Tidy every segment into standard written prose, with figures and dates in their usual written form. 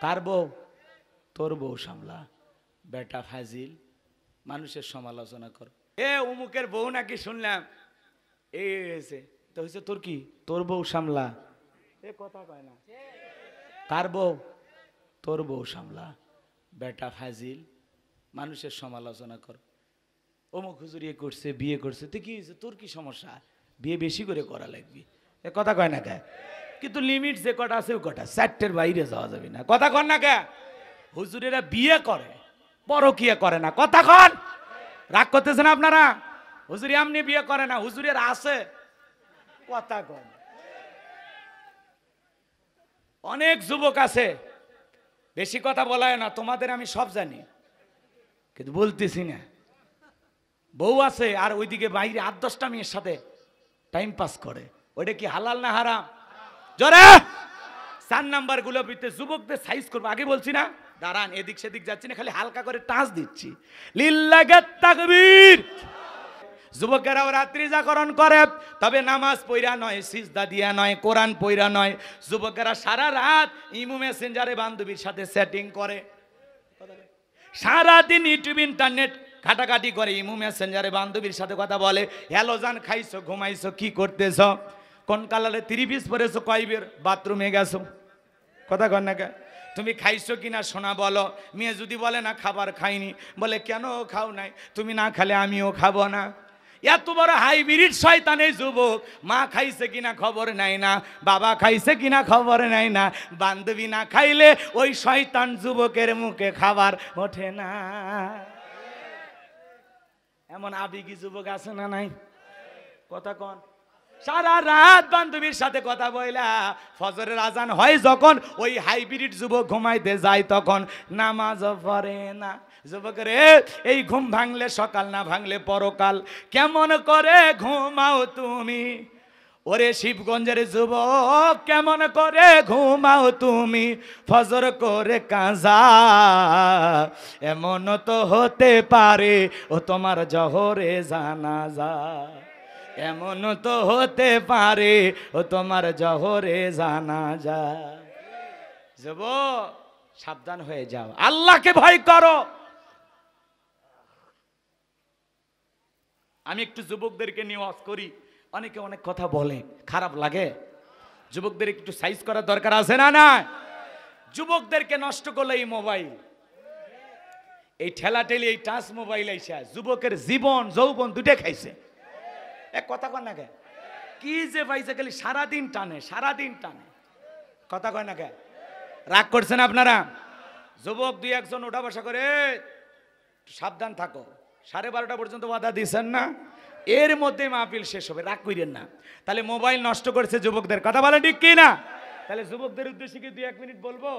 কার বউ? তোর বউ সামলা, বেটা ফাজিল, মানুষের সমালোচনা কর। এ অমুকের বউ নাকি শুনলাম এই হয়েছে, তো হয়েছে তোর কি? তোর বউ সামলা, এ কথা কয় না। কার বউ? তোর বউ সামলা, বেটা ফাজিল, মানুষের সমালোচনা কর। অমুক হুজুর ইয়ে করছে, বিয়ে করছে, তো কি হয়েছে? তোর কি সমস্যা? বিয়ে বেশি করে করা লাগবে, এ কথা কয় না কে? কিন্তু লিমিট যে কটা আছে ওই কটা, 4টের বাইরে যাওয়া যাবে না। কথা কন না কে? হুজুরেরা বিয়ে করে, পরকিয়া করে না। কথা কন, রাগ করতেছেন আপনারা? হুজুরি এমনি বিয়ে করে না, হুজুরের আছে। কথা কন। অনেক যুবক আছে, বেশি কথা বলায় না, তোমাদের আমি সব জানি, কিন্তু বলতেছি না। বউ আছে আর ওইদিকে বাইরে 8-10টা মেয়ের সাথে টাইম পাস করে, ওইটা কি হালাল না হারাম? জোরে 4 নাম্বার গুলো ভিতরে যুবকদের সাইজ করবো। আগে বলছি না, দাঁড়ান, এদিক সেদিক যাচ্ছি না, খালি হালকা করে টাচ দিচ্ছি। লিল্লাহি তাকবীর। যুবকেরাও রাত্রি জাগরণ করে, তবে নামাজ পইরা নয়, সিজদা দিয়া নয়, কোরআন পইরা নয়। যুবকেরা সারা রাত ইমো মেসেঞ্জারে বান্ধবীর সাথে সেটিং করে, সারাদিন ইউটিউব ইন্টারনেট ঘাটাঘাটি করে, ইমো মেসেঞ্জারে বান্ধবীর সাথে কথা বলে। হ্যালো জান, খাইছো, ঘুমাইছো, কি করতেছ, কোন কালারে 3 পিস পরেছো, কয়বার বাথরুমে গেছো? কথা কন না কে? তুমি খাইছো কিনা শোনা বলো। মেয়ে যদি বলে না খাবার খাইনি, বলে কেন খাও নাই? তুমি না খেলে আমিও খাবো না। এত বড় হাইব্রিড শয়তান এই যুবক। মা খাইছে কিনা খবর নাই না, বাবা খাইছে কিনা খবর নাই না, বান্ধবী না খাইলে ওই শয়তান যুবকের মুখে খাবার ওঠে না। এমন আবেগী যুবক আছে না নাই? কথা কন। সারা রাত বান্ধবীর সাথে কথা বইলা ফজরের আজান হয় যখন, ওই হাইব্রিড যুবক ঘুমাইতে যায় তখন নামাজ পড়ে না। যুবকরে, এই ঘুম ভাঙলে সকাল, না ভাঙলে পরকাল, কেমন করে ঘুমাও তুমি? ওরে শিবগঞ্জের যুবক, কেমন করে ঘুমাও তুমি? ফজর করে কাজা, এমন তো হতে পারে ও তোমার জহরে জানাজা, এমন তো হতে পারে ও তোমার জহরে জানাজা। যুবক সাবধান হয়ে যাও, আল্লাহকে ভয় করো। আমি একটু যুবকদেরকে নিয়ে ওয়াজ করি, অনেকে অনেক কথা বলে, খারাপ লাগে। যুবকদের একটু সাইজ করার দরকার আছে না? না, যুবকদেরকে নষ্ট করলে এই মোবাইল, এই ঠেলাঠেলি, এই টাচ মোবাইল এসে যুবকের জীবন যৌবন দুটো খাইছে। এক কথা কয় না কে? কি যে পাইছে, খালি সারাদিন টানে, সারাদিন টানে। কথা কয় না কে? রাগ করছেন আপনারা? যুবক 2-1জন ওঠা বসা করে, সাবধান থাকো। 12:30 পর্যন্ত বাধা দিচ্ছেন না, এর মধ্যে মাহফিল শেষ হবে, রাগ করেন না। তাহলে মোবাইল নষ্ট করছে যুবকদের, কথা বলেন ঠিক কি না? তাহলে যুবকদের উদ্দেশ্যে কি 2-1 মিনিট বলবো?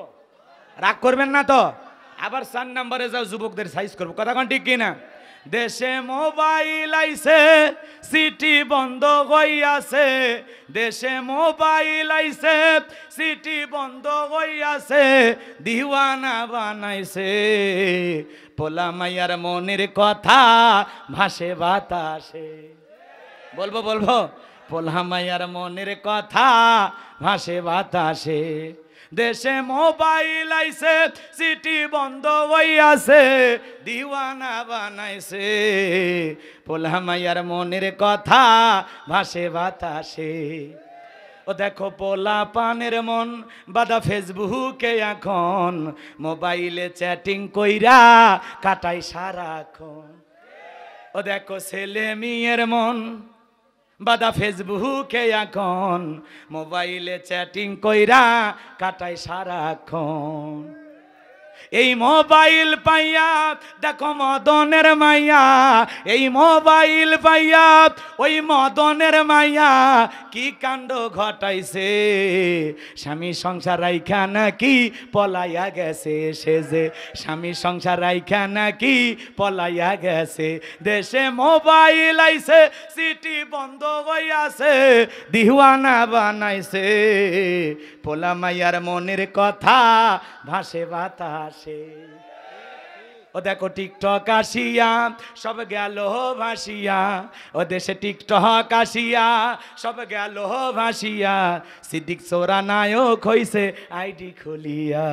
রাগ করবেন না তো? আবার 4 নম্বরে যাও, যুবকদের সাইজ করবো, কথা কন ঠিক কি না? দেশে মোবাইল আইছে, সিটি বন্ধ হইয়াছে, দেশে মোবাইল আইছে, সিটি বন্ধ হইয়াছে, দিওয়ানা বানাইছে, পোলা মাইয়ার মনের কথা ভাসে বাতাসে। বলবো বলবো, পোলা মাইয়ার মনের কথা ভাসে বাতাসে। দেশে মোবাইল আইছে, সিটি বন্ধ হইয়াছে, দিওয়ানা বানাইছে, পোলা মাইয়ার মনের কথা ভাসে বাতাসে। ও দেখো পোলা পানের মন বাদা ফেসবুকে এখন, মোবাইলে চ্যাটিং কইরা কাটাই সারাক্ষণ। ও দেখো ছেলে মেয়ের মন বাদা ফেসবুকে এখন, মোবাইলে চ্যাটিং কইরা কাটাই সারাক্ষণ। এই মোবাইল পাইয়া দেখো মদনের মাইয়া, এই মোবাইল পাইয়া ওই মদনের মাইয়া কি কাণ্ড ঘটাইছে, স্বামী সংসার রাইখা নাকি পলাইয়া গেছে সে যে, স্বামী সংসার রাইখা নাকি পলাইয়া গেছে। দেশে মোবাইল আইছে, সিটি বন্ধ হইয়াছে, দিওয়ানা বানাইছে, পোলা মাইয়ার মনের কথা ভাসে বাতাসে। ও দেখো টিকটক আসিয়া সব গেল ভাসিয়া, ও দেশে টিকটক আসিয়া সব গেল ভাসিয়া, সিদ্দিক সোরা নায়ক হইছে আইডি খুলিয়া।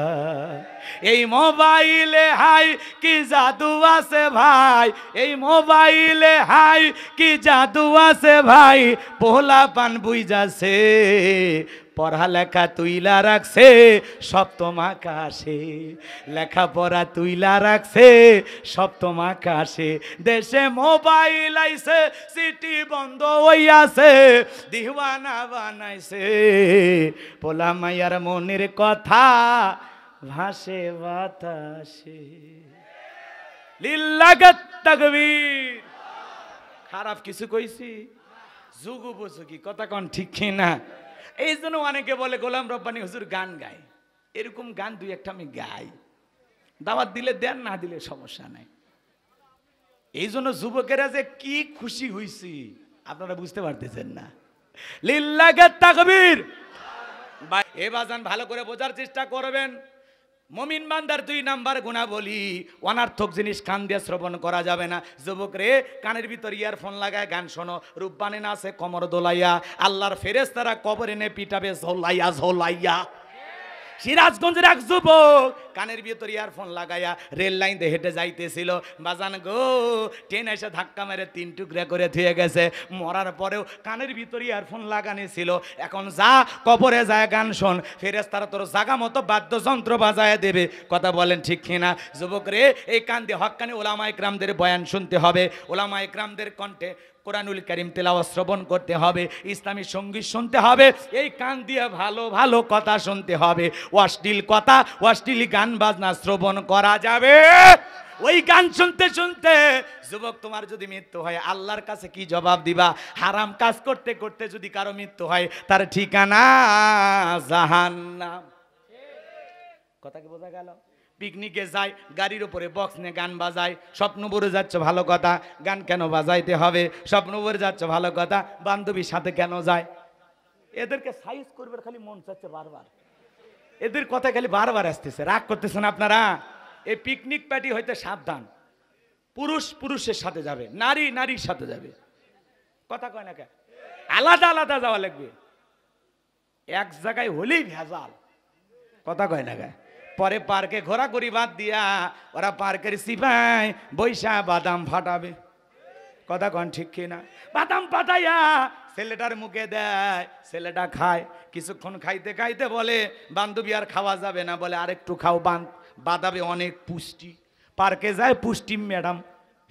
এই মোবাইলে হাই কি জাদু আছে ভাই, এই মোবাইলে হাই কি জাদু আছে ভাই, পোলা পান বুইজাছে পড়ালেখা তুইলা রাখছে সপ্তম আকাশে, লেখাপড়া তুইলা রাখছে সপ্তম আকাশে। দেশে মোবাইল আইছে সিটি বন্ধ হইয়াছে, দিওয়ানা বানাইছে পোলা মাইয়ার মনের কথা ভাসে বাতাসে। লিল্লাহি তাকবীর। খারাপ কিছু কইছি? যুগ উপযোগী কথা কোন ঠিক কিনা? এই জন্য অনেকে বলে গোলাম রব্বানী হুজুর গান গায়, এরকম গান দুই একটা আমি গাই, দাওয়াত দিলে দেন, না দিলে সমস্যা নাই। এই জন্য যুবকেরা যে কি খুশি হইছি আপনারা বুঝতে পারতেছেন না। লিল্লাহি তাকবীর। এ বাজান ভালো করে বোঝার চেষ্টা করবেন। মুমিন বান্দার 2 নাম্বার গুণাবলী, অনার্থক জিনিস কান দিয়ে শ্রবণ করা যাবে না। যুবক রে, কানের ভিতর ইয়ারফোন লাগায় গান শোনো, রূপবানে নাচে কমর দোলাইয়া, আল্লাহর ফেরেশতারা কবরে নে পিটাবে ঝোলাইয়া ঝোলাইয়া। সিরাজগঞ্জের এক যুবক কানের ভিতর ইয়ারফোন লাগাইয়া রেল লাইন দিয়ে হেঁটে যাইতেছিল, বাজান গো ট্রেন এসে ধাক্কা মেরে 3 টুকরা করে ধুয়ে গেছে। মরার পরেও কানের ভিতর ইয়ারফোন লাগানো ছিল। এখন যা কবরে যায় গান শোন, ফেরেশতারা তোর জাগা মতো বাদ্যযন্ত্র বাজায় দেবে। কথা বলেন ঠিক কিনা? যুবক রে, এই কান দিয়ে হক্কানি ওলামায়ে কেরামদের বয়ান শুনতে হবে, ওলামায়ে কেরামদের কণ্ঠে কোরআনুল কারীম তেলাওয়াত শ্রবণ করতে হবে, ইসলামী সঙ্গীত শুনতে হবে, এই কান দিয়ে ভালো ভালো কথা শুনতে হবে। অশ্লীল কথা, অশ্লীল গান বাজনা শ্রবণ করা যাবে? ওই গান শুনতে শুনতে যুবক তোমার যদি মৃত্যু হয় আল্লাহর কাছে কি জবাব দিবা? হারাম কাজ করতে করতে যদি কারো মৃত্যু হয় তার ঠিকানা জাহান্নাম। কথা কি বোঝা গেল? পিকনিকে যায়, গাড়ির উপরে বক্স নিয়ে গান বাজায়, স্বপ্ন ভরে যাচ্ছে, ভালো কথা, গান কেন বাজাইতে হবে? স্বপ্ন ভরে যাচ্ছে, ভালো কথা, বান্ধবীর সাথে কেন যায়? এদেরকে সাইজ করবে খালি মন চাচ্ছে বারবার, এদের কথা খালি বারবার আসতেছে। রাগ করতেছেন আপনারা? এই পিকনিক পার্টি হইতে সাবধান। পুরুষ পুরুষের সাথে যাবে, নারী নারীর সাথে যাবে। কথা কয় না কে? আলাদা আলাদা যাওয়া লাগবে, এক জায়গায় হলেই ভেজাল। কথা কয় না কে? পরে পার্কে ঘোরাঘুরি বাদ দিয়া ওরা পার্কের সিপাই বৈশা বাদাম ফাটাবে। কথা কন ঠিক কিনা? বাদাম ফাটাইয়া ছেলেটার মুখে দেয়, ছেলেটা খায়। কিছুক্ষণ খাইতে খাইতে বলে বান্ধবী আর খাওয়া যাবে না, বলে আরেকটু খাও, বাদামে অনেক পুষ্টি। পার্কে যায় পুষ্টি ম্যাডাম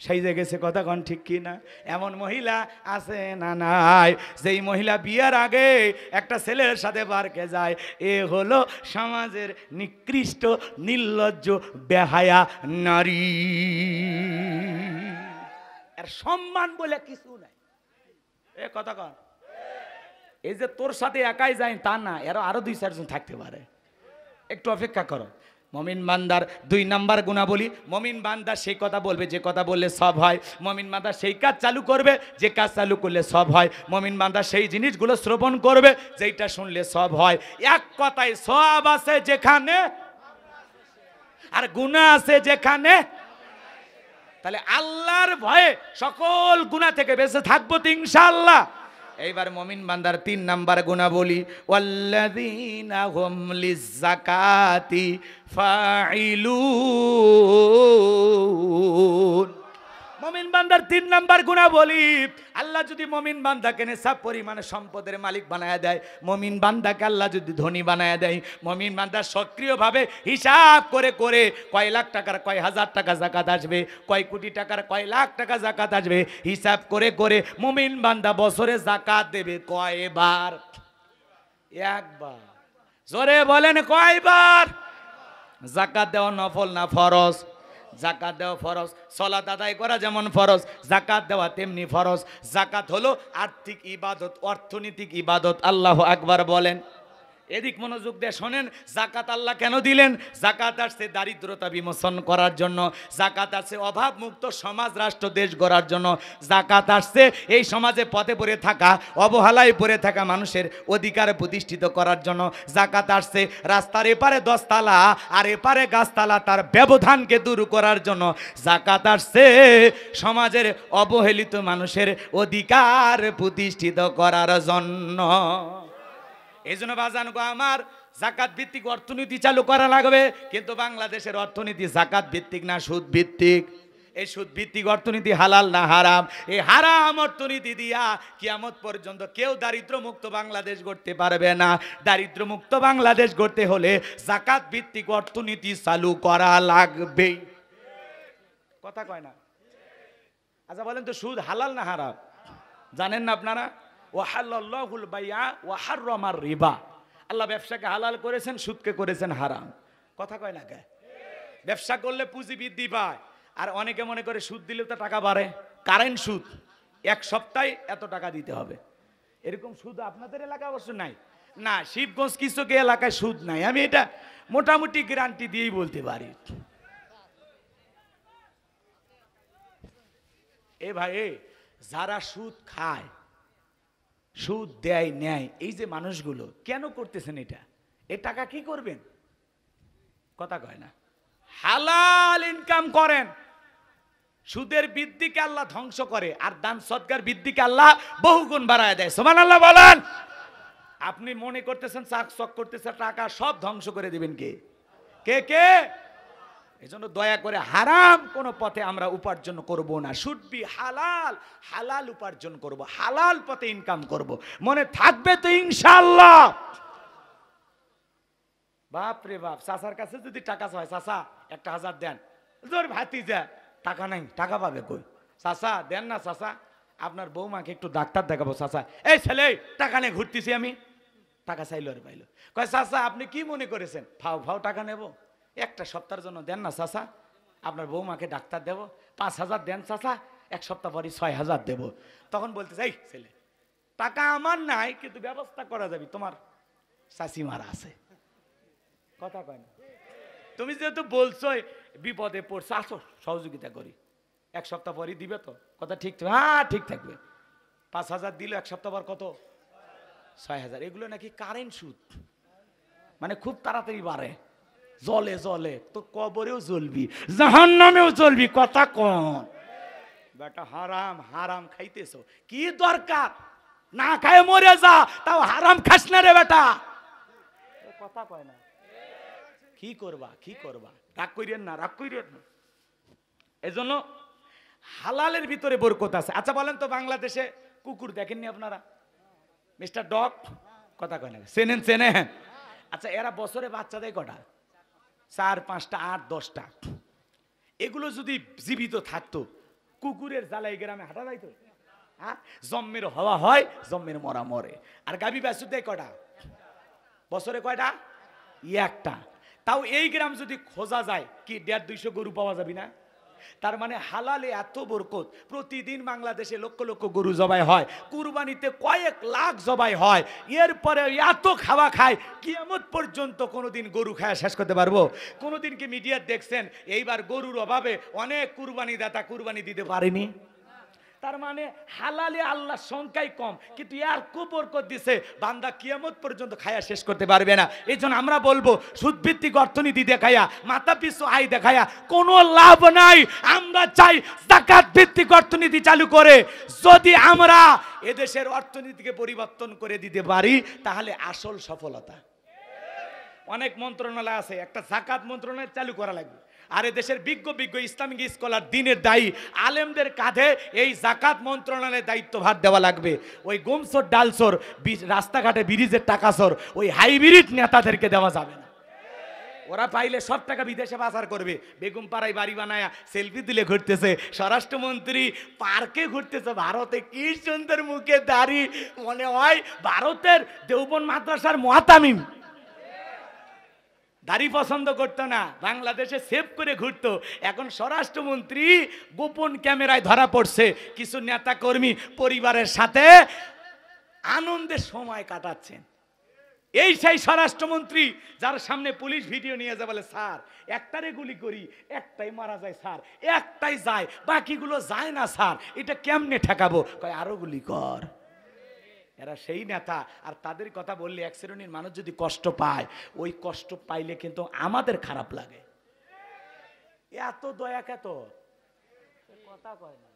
সেই যে গেছে। কথা কন ঠিক কিনা? এমন মহিলা আছে না নাই? যেই মহিলা বিয়ার আগে একটা ছেলের সাথে পার্কে যায়, এ হলো সমাজের নিকৃষ্ট নির্লজ্জ বেহায়া নারী। আর সম্মান বলে কিছু নাই। এ কথা কন, এই যে তোর সাথে একাই যায় তা না, আরো 2-4 জন থাকতে পারে, একটু অপেক্ষা করো। মুমিন বান্দার 2 নাম্বার গুণাবলী, মুমিন বান্দা সেই কথা বলবে যে কথা বললে সব হয়। মুমিন বান্দা সেই কাজ চালু করবে যে কাজ চালু করলে সব হয়। মুমিন বান্দা সেই জিনিসগুলো শ্রবণ করবে যেটা শুনলে সব হয়। এক কথায় সব আছে যেখানে আর গুনাহ আছে যেখানে। তাহলে আল্লাহর ভয়ে সকল গুনাহ থেকে বেঁচে থাকবো তো ইনশাআল্লাহ। এইবার মুমিন বান্দার 3 নাম্বার গুণাবলী, ওয়াল্লাযীনা হুম লিয-যাকাতি ফাঈলুন। মুমিন বান্দার 3 নাম্বার গুণাবলী, আল্লাহ যদি মুমিন বান্দাকে নেশাব পরিমাণে সম্পদের মালিক বানায় দেয়, মুমিন বান্দাকে আল্লাহ যদি ধনী বানায় দেয়, মুমিন বান্দা সক্রিয়ভাবে হিসাব করে করে কয় লাখ টাকার কয় হাজার টাকা যাকাত আসবে, কয় কোটি টাকার কয় লাখ টাকা যাকাত আসবে, হিসাব করে করে মুমিন বান্দা বছরে যাকাত দেবে কয়বার? একবার। জোরে বলেন কয়বার? যাকাত দেওয়া নফল না ফরজ? যাকাত দেওয়া ফরজ। সালাত আদায় করা যেমন ফরজ, যাকাত দেওয়া তেমনি ফরজ। যাকাত হলো আর্থিক ইবাদত, অর্থনৈতিক ইবাদত। আল্লাহু আকবার বলেন। এদিক মনোযোগ দিয়ে শোনেন, যাকাত আল্লাহ কেন দিলেন? যাকাত আসছে দারিদ্রতা বিমোচন করার জন্য, যাকাত আসছে অভাব মুক্ত সমাজ রাষ্ট্র দেশ গড়ার জন্য, যাকাত আসছে এই সমাজে পথে পড়ে থাকা অবহেলায় পড়ে থাকা মানুষের অধিকার প্রতিষ্ঠিত করার জন্য, যাকাত আসছে রাস্তার এপারে 10 তালা আর এপারে গাছতলা তার ব্যবধানকে দূর করার জন্য, যাকাত আসছে সমাজের অবহেলিত মানুষের অধিকার প্রতিষ্ঠিত করার জন্য। এই জন্য বাজান গো আমার, যাকাত ভিত্তিক অর্থনীতি চালু করা লাগবে। কিন্তু বাংলাদেশের অর্থনীতি যাকাত ভিত্তিক না সুদ ভিত্তিক। এই সুদ ভিত্তিক অর্থনীতি হালাল না হারাম? এই হারাম অর্থনীতি দিয়া কিয়ামত পর্যন্ত কেউ দারিদ্র মুক্ত বাংলাদেশ গড়তে পারবে না। দারিদ্র মুক্ত বাংলাদেশ গড়তে হলে যাকাত ভিত্তিক অর্থনীতি চালু করা লাগবে। কথা কয় না? আচ্ছা বলেন তো, সুদ হালাল না হারাম? জানেন না আপনারা? ওয়াহাল্লাল্লাহুল বাইআ ওয়া হাররামার রিবা। আল্লাহ ব্যবসাকে হালাল করেছেন, সুদকে করেছেন হারাম। কথা কয় না কে? ব্যবসা করলে পুঁজি বৃদ্ধি পায়, আর অনেকে মনে করে সুদ দিলে তো টাকা বাড়ে। কারেন্ট সুদ, 1 সপ্তাহে এত টাকা দিতে হবে, এরকম সুদ আপনাদের এলাকায় অবশ্য নাই। না, শিবগঞ্জ কিছু এলাকায় সুদ নাই, আমি এটা মোটামুটি গ্যারান্টি দিয়েই বলতে পারি। এ ভাই, যারা সুদ খায়, সুদ দেয় নেয়, এই যে মানুষগুলো কেন করতেছেন এটা? এ টাকা কি করবেন? কথা কয় না। হালাল ইনকাম করেন। সুদের বৃদ্ধিকে আল্লাহ ধ্বংস করে, আর দান সদকার বৃদ্ধিকে আল্লাহ বহুগুণ বাড়ায় দেয়। সুবহানাল্লাহ বলেন। আপনি মনে করতেছেন চাক চক করতেছেন, টাকা সব ধ্বংস করে দিবেন কে? কে কে? এই জন্য দয়া করে হারাম কোন পথে আমরা উপার্জন করব না। শুড বি হালাল, হালাল উপার্জন করব, হালাল পথে ইনকাম করব, মনে থাকবে তো ইনশাআল্লাহ। বাপ রে বাপ, চাচার কাছে যদি টাকা চায়, চাচা 1000 দেন, জোর ভাতিজা টাকা নাই, টাকা পাবে কই? চাচা দেন না, চাচা আপনার বৌমাকে একটু ডাক্তার দেখাবো। চাচা, এই ছেলে টাকা নিয়ে ঘুরতেছি আমি। টাকা চাইলো আর পাইলো। কয় চাচা আপনি কি মনে করেছেন ফাও ফাও টাকা নেব? একটা সপ্তাহের জন্য দেন না চাচা, আপনার বৌমাকে ডাক্তার দেবো। 5000 দেন চাচা, 1 সপ্তাহ পরে 6000 দেবো। তখন বলতে চাই, ছেলে টাকা আমার নাই, কিন্তু ব্যবস্থা করা যাবে, তোমার চাচিমারা আছে। কথা কয় না? তুমি যেহেতু বলছো বিপদে পড়ছে, আসো সহযোগিতা করি, 1 সপ্তাহ পরই দিবে তো? কথা ঠিক? হ্যাঁ ঠিক থাকবে। 5000 দিল, 1 সপ্তাহ পর কত? 6000। এগুলো নাকি কারেন্ট সুদ, মানে খুব তাড়াতাড়ি বাড়ে, জলে জলে তো কবরেও জ্বলবি, জাহান্নামেও জ্বলবি। কথা কোন? বেটা হারাম, হারাম খাইতেছো, কি দরকার? না খায় মরে যা, তাও হারাম খাস না রে বেটা। কথা কয় না? কি করবা, কি করবা? রাগ কইরেন না, রাগ কইরেন না। এজন্য হালালের ভিতরে বরকত আছে। আচ্ছা বলেন তো, বাংলাদেশে কুকুর দেখেননি আপনারা? Mister dog. কথা কয় না? চেনেন? চেনেন? আচ্ছা এরা বছরে বাচ্চা দেয় কটা? 4, 5টা, 8, 10টা। এগুলো যদি জীবিত থাকতো, কুকুরের জ্বালাই গ্রামে হাঁটা যাইতো? হ্যাঁ, জম্মের হওয়া হয়, জম্মের মরা মরে। আর গাভী বাছুর দেয় কটা বছরে? কয়টা? একটা। তাও এই গ্রাম যদি খোঁজা যায়, কি 150-200 গরু পাওয়া যাবে না? তার মানে হালালে এত বরকত। প্রতিদিন বাংলাদেশে লক্ষ লক্ষ গরু জবাই হয়, কুরবানিতে কয়েক লাখ জবাই হয়। এরপরে এত খাওয়া খায়, কিয়ামত পর্যন্ত কোনোদিন গরু খাওয়া শেষ করতে পারবো? কোনোদিন কি মিডিয়া দেখছেন এইবার গরুর অভাবে অনেক কুরবানি দাতা কুরবানি দিতে পারেনি? তার মানে হালালে আল্লাহর সংখ্যাই কম, কিন্তু এর খুব বরকত দিছে, বান্দা কিয়ামত পর্যন্ত খায়া শেষ করতে পারবে না। এই জন্য আমরা বলবো, সুদভিত্তিক অর্থনীতি দেখায়া, মাথা পিছু আয় দেখায়া কোনো লাভ নাই। আমরা চাই যাকাত ভিত্তিক অর্থনীতি চালু করে যদি আমরা এদেশের অর্থনীতিকে পরিবর্তন করে দিতে পারি, তাহলে আসল সফলতা। অনেক মন্ত্রণালয় আছে, একটা যাকাত মন্ত্রণালয় চালু করা লাগবে। আর দেশের বিজ্ঞ বিজ্ঞ ইসলামিক স্কলার, দিনের দায়ী আলেমদের কাঁধে এই যাকাত মন্ত্রণালয়ের দায়িত্বভার দেওয়া লাগবে। ওই গোমসর ডালসর রাস্তাঘাটে ব্রিজের টাকাসর ওই হাইব্রিড নেতাদেরকে দেওয়া যাবে না। ওরা পাইলে সব টাকা বিদেশে পাচার করবে। বেগম পাড়ায় বাড়ি বানায়া সেলফি দিলে ঘুরতেছে, স্বরাষ্ট্রমন্ত্রী পার্কে ঘুরতেছে ভারতে, কি সুন্দর মুখে দাড়ি, মনে হয় ভারতের দেওবন্দ মাদ্রাসার মুআতামিম। দাড়ি পছন্দ করতো না, বাংলাদেশে সেভ করে ঘুরতো। এখন স্বরাষ্ট্রমন্ত্রী গোপন ক্যামেরায় ধরা পড়ছে, কিছু নেতা কর্মী পরিবারের সাথে আনন্দের সময় কাটাচ্ছেন। এই সেই স্বরাষ্ট্রমন্ত্রী যার সামনে পুলিশ ভিডিও নিয়ে যায়, বলে স্যার একটারে গুলি করি, একটাই মারা যায় স্যার, একটাই যায়, বাকিগুলো যায় না স্যার, এটা কেমনে ঠেকাবো? কয় আরো গুলি কর। এরা সেই নেতা। আর তাদের কথা বললে এক শ্রেণীর মানুষ যদি কষ্ট পায়, ওই কষ্ট পাইলে কিন্তু আমাদের খারাপ লাগে। এত দয়া কে, তো কথা কয় না,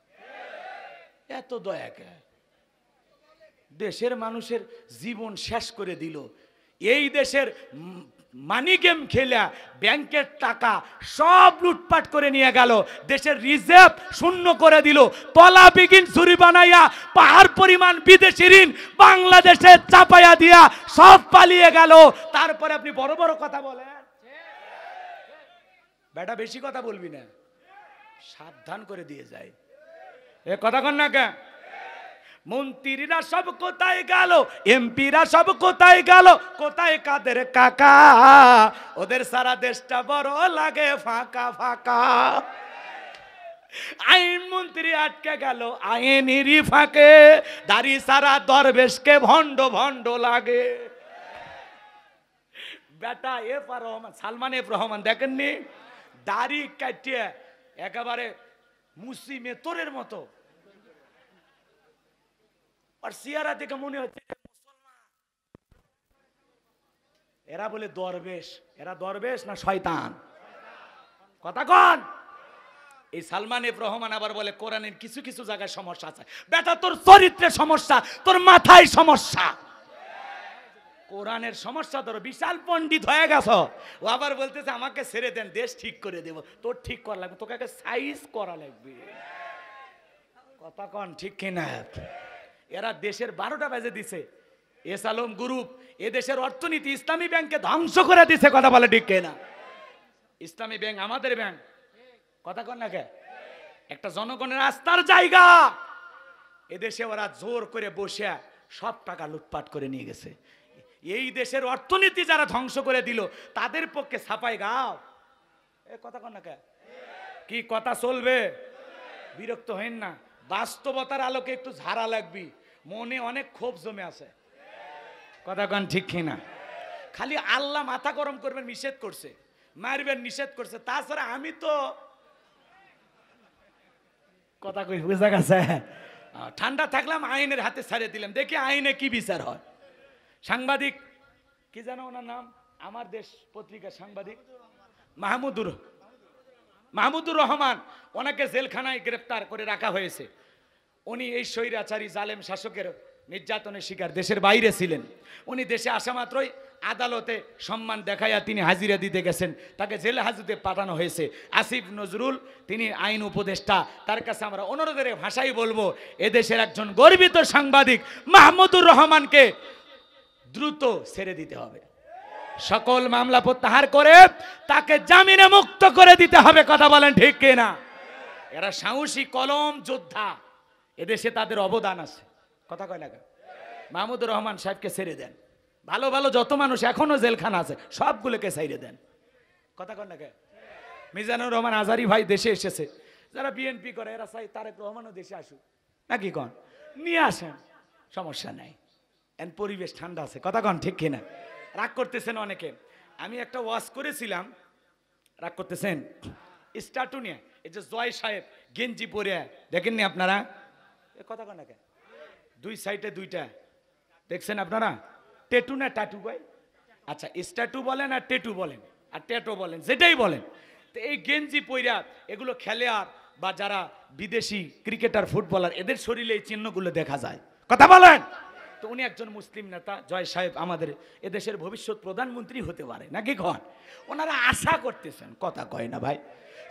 এত দয়া কে? দেশের মানুষের জীবন শেষ করে দিল। এই দেশের মানি গেম খেলা ব্যাংকের টাকা সব লুটপাট করে নিয়ে গেল, দেশের রিজার্ভ শূন্য করে দিল, তলা বিগিন চুরি বানাইয়া পাহাড় পরিমাণ বিদেশি ঋণ বাংলাদেশে চাপাইয়া দিয়া সব পালিয়ে গেল। তারপরে আপনি বড় বড় কথা বলেন? বেটা বেশি কথা বলবি না, সাবধান করে দিয়ে যায়। এ কথা কন না কে? মন্ত্রীরা সব কোথায় গেল, এমপিরা সব কোথায় গেল, কোথায় কাদের কাকা? ওদের সারা দেশটা বড় লাগে ফাঁকা ফাঁকা। আইন মন্ত্রী আটকে গেল আইনেরই ফাঁকে, দাড়ি সারা দরবেশকে ভণ্ড ভণ্ড লাগে। বেটা F R Rahman, Salman F Rahman দেখেননি? দাড়ি কাটিয়ে একেবারে মুসি মেতরের মতো, আর সিয়ারা দেখে মনে হচ্ছে মুসলমান। এরা বলে দরবেশ। এরা দরবেশ না শয়তান? কথা কন। এই সালমান এফ রহমান আবার বলে কোরআনের কিছু কিছু জায়গায় সমস্যা আছে। বেটা তোর চরিত্রে সমস্যা, তোর মাথায় সমস্যা। কোরআনের সমস্যা, তোর বিশাল পণ্ডিত হয়ে গেছ। ও আবার বলতেছে আমাকে ছেড়ে দেন, দেশ ঠিক করে দেব। তোর ঠিক করা লাগবে, তোকে সাইজ করা লাগবে। কথা কন ঠিক কিনা? এরা দেশের 12টা বাজে দিছে। এস আলম গ্রুপ এ দেশের অর্থনীতি ইসলামী ব্যাংকে ধ্বংস করে দিছে। কথা বলে ঠিক কিনা? ইসলামী ব্যাংক আমাদের ব্যাংক। কথা কন না কে? একটা জনগণের আস্থার জায়গা। এদেশে ওরা জোর করে বসে সব টাকা লুটপাট করে নিয়ে গেছে। এই দেশের অর্থনীতি যারা ধ্বংস করে দিল, তাদের পক্ষে ছাপাই গাও। এ কথা কন না কে? কি কথা চলবে? বিরক্ত হইন না, বাস্তবতার আলোকে একটু ঝাড়া লাগবি। মনে অনেক ক্ষোভ জমে আছে। কথা কন ঠিক কিনা? খালি আল্লাহ মাথা গরম করবেন নিষেধ করছে, মারবেন নিষেধ করছে, তাছাড়া আমি তো কথা কই বুঝা গেছে। ঠান্ডা থাকলাম, আইনের হাতে ছাড়িয়ে দিলাম, দেখি আইনে কি বিচার হয়। সাংবাদিক কি জানো ওনার নাম? আমার দেশ পত্রিকার সাংবাদিক মাহমুদুর রহমান, ওনাকে জেলখানায় গ্রেফতার করে রাখা হয়েছে। উনি এই স্বৈরাচারী জালেম শাসকের নির্যাতনের শিকার, দেশের বাইরে ছিলেন। উনি দেশে আসা মাত্রই আদালতে সম্মান দেখাইয়া তিনি হাজিরা দিতে গেছেন, তাকে জেল হাজতে পাঠানো হয়েছে। আসিফ নজরুল, তিনি আইন উপদেষ্টা, তার কাছে আমরা অনুরোধের ভাষাই বলবো, এদেশের একজন গর্বিত সাংবাদিক মাহমুদুর রহমানকে দ্রুত ছেড়ে দিতে হবে। সকল মামলা প্রত্যাহার করে তাকে জামিনে মুক্ত করে দিতে হবে। কথা বলেন ঠিক কিনা? এরা সাহসী কলম যোদ্ধা, এদেশে তাদের অবদান আছে। কথা কয় না? মাহমুদুর রহমান সাহেবকে ছেড়ে দেন। ভালো ভালো যত মানুষ এখনো জেলখানা আছে সবগুলোকে ছেড়ে দেন। কথা কয় না? মিজানুর রহমান আজারি ভাই দেশে এসেছে, যারা বিএনপি করে এরা চাই তারেক রহমানও দেশে আসুক, নাকি কন? নিয়ে আসেন, সমস্যা নাই। এন পরিবেশ ঠান্ডা আছে। কথা কন ঠিক কিনা? রাগ করতেছেন অনেকে। আমি একটা ওয়াজ করেছিলাম, রাগ করতেছেন স্ট্যাটু নিয়ে। এই যে জয় সাহেব গেঞ্জি পরে, দেখেননি আপনারা? কথা কন না কে? দুই সাইডে দুইটা দেখছেন আপনারা? টেটু না টাটু ভাই? আচ্ছা, স্ট্যাটু বলেন আর টেটু বলেন আর ট্যাটু বলেন, যেটাই বলেন। তো এই গেঞ্জি পইরা এগুলো খেলোয়াড় বা যারা বিদেশি ক্রিকেটার ফুটবলার, এদের শরীরে এই চিহ্নগুলো দেখা যায়। কথা বলেন। তো উনি একজন মুসলিম নেতা, জয় সাহেব আমাদের এদেশের ভবিষ্যৎ প্রধানমন্ত্রী হতে পারে, নাকি কন? ওনারা আশা করতেছেন। কথা কয় না ভাই?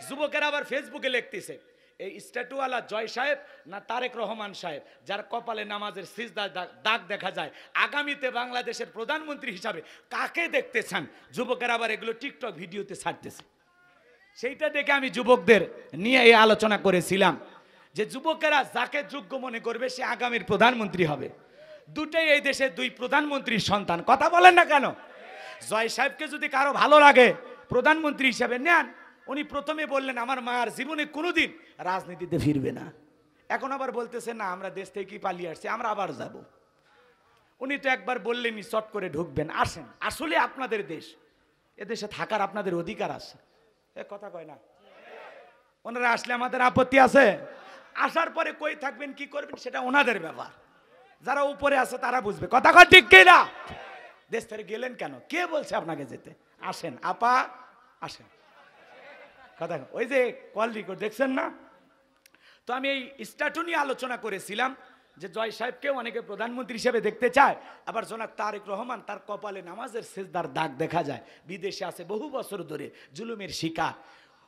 যুবকেরা আবার ফেসবুকে লিখতেছে, এই স্ট্যাটুওয়ালা জয় সাহেব না তারেক রহমান সাহেব, যার কপালে নামাজের সিজদার দাগ দেখা যায়, আগামীতে বাংলাদেশের প্রধানমন্ত্রী হিসাবে কাকে দেখতে চান? যুবকেরা আবার এগুলো টিকটক ভিডিওতে ছাড়তেছে। সেইটা দেখে আমি যুবকদের নিয়ে এই আলোচনা করেছিলাম যে যুবকেরা যাকে যোগ্য মনে করবে সে আগামীর প্রধানমন্ত্রী হবে। দুটাই এই দেশের দুই প্রধানমন্ত্রীর সন্তান। কথা বলেন না কেন? জয় সাহেবকে যদি কারো ভালো লাগে প্রধানমন্ত্রী হিসাবে নেন। উনি প্রথমে বললেন আমার মার জীবনে কোনোদিন রাজনীতিতে ফিরবে না। এখন আবার বলতেছে না আমরা দেশ থেকে পালিয়ে আসছি, আমরা আবার যাব। উনি তো একবার বললেনই চট করে ঢুকবেন, আসেন, আসলে আপনাদের দেশ, এদেশে থাকার আপনাদের অধিকার আছে, এ কথা কয় না? ওনারা আসলে আমাদের আপত্তি আছে? আসার পরে কই থাকবেন, কি করবেন, সেটা ওনাদের ব্যাপার, যারা উপরে আছে তারা বুঝবে। কথা কয় ঠিক কি না? দেশ থেকে গেলেন কেন, কে বলছে আপনাকে যেতে? আসেন আপা, আসেন। কথা ওই যে কল রেকর্ড দেখছেন না? তো আমি এই স্ট্যাটু নিয়ে আলোচনা করেছিলাম যে জয় সাহেবকেও অনেকে প্রধানমন্ত্রী হিসেবে দেখতে চায়, আবার জনাব তারেক রহমান, তার কপালে নামাজের সেজদার দাগ দেখা যায়, বিদেশে আছে বহু বছর ধরে, জুলুমের শিকার,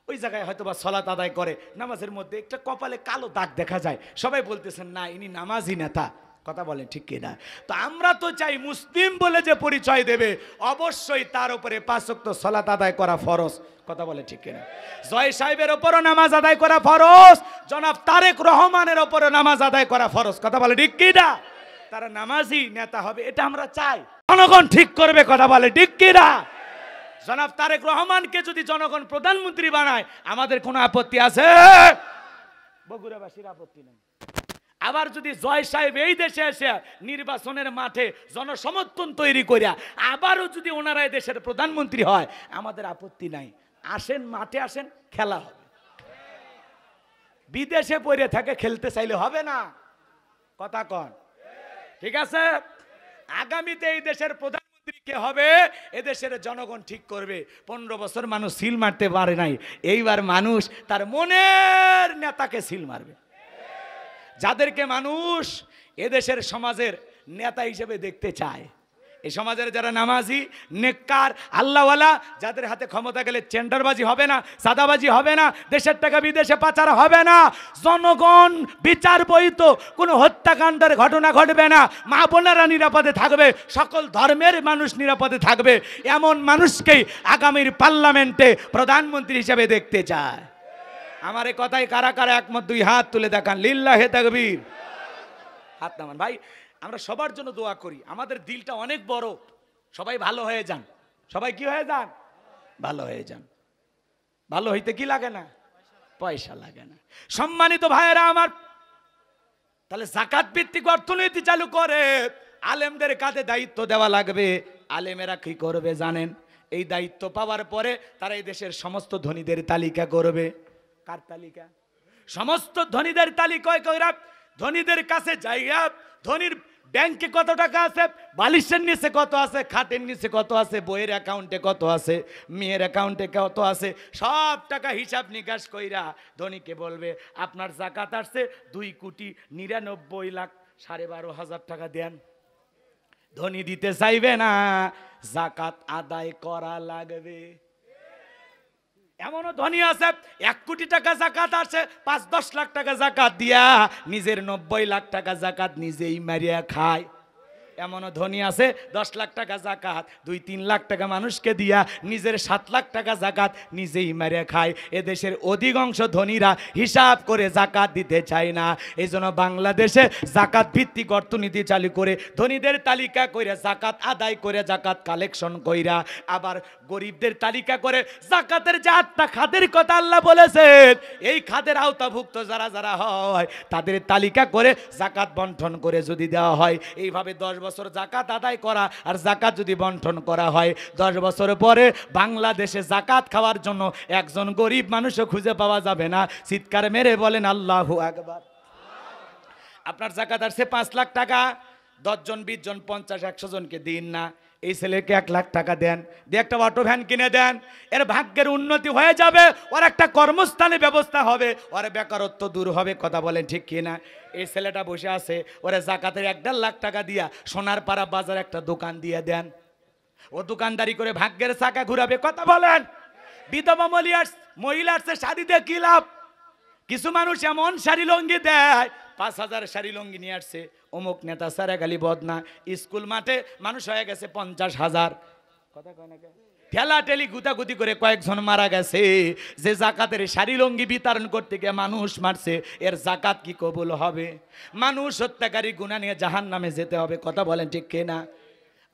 ওই জায়গায় হয়তো বা সলাত আদায় করে, নামাজের মধ্যে একটা কপালে কালো দাগ দেখা যায়, সবাই বলতেছেন না ইনি নামাজি নেতা। কথা বলেন ঠিক কিনা? তো আমরা তো চাই মুসলিম বলে যে পরিচয় দেবে, অবশ্যই তার উপরে 5 ওয়াক্ত সালাত আদায় করা ফরজ। কথা বলে ঠিক কিনা? জয় সাহেবের ওপরও নামাজ আদায় করা ফরজ, জনাব তারেক রহমানের ওপরও নামাজ আদায় করা ফরজ। কথা বলে ঠিক কিনা? তারা নামাজি নেতা হবে, এটা আমরা চাই, জনগণ ঠিক করবে। কথা বলে ঠিক কিনা? জনাব তারেক রহমানকে যদি জনগণ প্রধানমন্ত্রী বানায় আমাদের কোনো আপত্তি আছে? বগুড়াবাসীর আপত্তি নেই। আবার যদি জয় সাহেব এই দেশে এসে নির্বাচনের মাঠে জনসমর্থন তৈরি করিয়া আবারও যদি ওনারা এই দেশের প্রধানমন্ত্রী হয় আমাদের আপত্তি নাই, আসেন মাঠে, আসেন, খেলা হবে। বিদেশে পড়ে থাকে খেলতে চাইলে হবে না। কথা কন ঠিক আছে? আগামীতে এই দেশের প্রধানমন্ত্রী কে হবে এদেশের জনগণ ঠিক করবে। 15 বছর মানুষ সিল মারতে পারে নাই, এইবার মানুষ তার মনের নেতাকে সিল মারবে। যাদেরকে মানুষ এদেশের সমাজের নেতা হিসেবে দেখতে চায়, এই সমাজের যারা নামাজি, নেককার, আল্লাহওয়ালা, যাদের হাতে ক্ষমতা গেলে চেন্ডারবাজি হবে না, সাদাবাজি হবে না, দেশের টাকা বিদেশে পাচার হবে না, জনগণ বিচার বহিত কোনো হত্যাকাণ্ডের ঘটনা ঘটবে না, মা বোনেরা নিরাপদে থাকবে, সকল ধর্মের মানুষ নিরাপদে থাকবে, এমন মানুষকেই আগামীর পার্লামেন্টে প্রধানমন্ত্রী হিসেবে দেখতে চায়। আমার এই কথায় কারা কারা একমত? 2 হাত তুলে দেখান। লিল্লাহে তাকবীর। হাত নামান ভাই, আমরা সবার জন্য দোয়া করি, আমাদের দিলটা অনেক বড়, সবাই ভালো হয়ে যান। সবাই কি হয়ে যান? ভালো হয়ে যান। ভালো হইতে কি লাগে না? পয়সা লাগে না। সম্মানিত ভাইয়েরা আমার, তাহলে যাকাত ভিত্তিক অর্থনীতি চালু করে আলেমদের কাঁধে দায়িত্ব দেওয়া লাগবে। আলেমেরা কি করবে জানেন? এই দায়িত্ব পাওয়ার পরে তারা এই দেশের সমস্ত ধনীদের তালিকা করবে। কার তালিকা? সমস্ত ধনীদের তালিকায় কইরা ধনীদের কাছে যাইয়া, ধনীর ব্যাংকে কত টাকা আছে, বালিশের নিচে কত আছে, খাটের নিচে কত আছে, বইয়ের অ্যাকাউন্টে কত আছে, মেয়ের অ্যাকাউন্টে কত আছে, সব টাকা হিসাব নিকাশ কইরা ধনীকে বলবে আপনার যাকাত আসছে 2,99,12,500 টাকা দেন। ধনী দিতে চাইবে না, যাকাত আদায় করা লাগবে। এমনও ধনী আছে 1 কোটি টাকা যাকাত আছে, 5-10 লাখ টাকা যাকাত দিয়া নিজের 90 লাখ টাকা যাকাত নিজেই মারিয়া খায়। এমনও ধনী আছে 10 লাখ টাকা যাকাত 2-3 লাখ টাকা মানুষকে দিয়া নিজের 7 লাখ টাকা যাকাত নিজেই মারিয়া খায়। এদেশের অধিকাংশ ধনীরা হিসাব করে যাকাত দিতে চায় না। এই জন্য বাংলাদেশে যাকাত ভিত্তিক অর্থনীতি চালু করে ধনীদের তালিকা করে যাকাত আদায় করে যাকাত কালেকশন কইরা আবার গরিবদের তালিকা করে যাকাতের যে 8টা খাতের কথা আল্লাহ বলেছেন, এই খাতের আওতাভুক্ত যারা যারা হয় তাদের তালিকা করে যাকাত বন্টন করে যদি দেওয়া হয়, এইভাবে 10 বছর যাকাত আদায় করা আর যাকাত যদি বন্টন করা হয়, 10 বছর পরে বাংলাদেশে যাকাত খাওয়ার জন্য একজন গরিব মানুষও খুঁজে পাওয়া যাবে না। চিৎকার মেরে বলেন আল্লাহু আকবার। আপনার যাকাত আসছে 5 লাখ টাকা, 10 জন 20 জন 50 100 জনকে দিন না, এই ছেলেকে 1 লাখ টাকা দেন, দিয়ে একটা অটো ভ্যান কিনে দেন, এর ভাগ্যের উন্নতি হয়ে যাবে, ওর একটা কর্মস্থানে ব্যবস্থা হবে, ওর বেকারত্ব দূর হবে। কথা বলেন ঠিক কিনা? এই ছেলেটা বসে আছে, ওরে যাকাতের 1.5 লাখ টাকা দিয়া সোনার পাড়া বাজার একটা দোকান দিয়ে দেন, ও দোকানদারি করে ভাগ্যের চাকা ঘুরাবে। কথা বলেন। বিধবা মহিলার শাড়িতে কি লাভ? কিছু মানুষ এমন শাড়ি লঙ্গি দেয়, 5,000 শাড়ি লঙ্গি নিয়ে আসছে, অমুক নেতা সারাগালি বদনা, স্কুল মাঠে মানুষ হয়ে গেছে 50,000। কথা কয় না? ঠেলা ঠেলি গুতাগুতি করে কয়েকজন মারা গেছে। যে যাকাতের শাড়ি লঙ্গি বিতরণ করতে গিয়ে মানুষ মারছে, এর যাকাত কি কবুল হবে? মানুষ হত্যাকারী গুনাহ নিয়ে জাহান্নামে যেতে হবে। কথা বলেন ঠিক কিনা?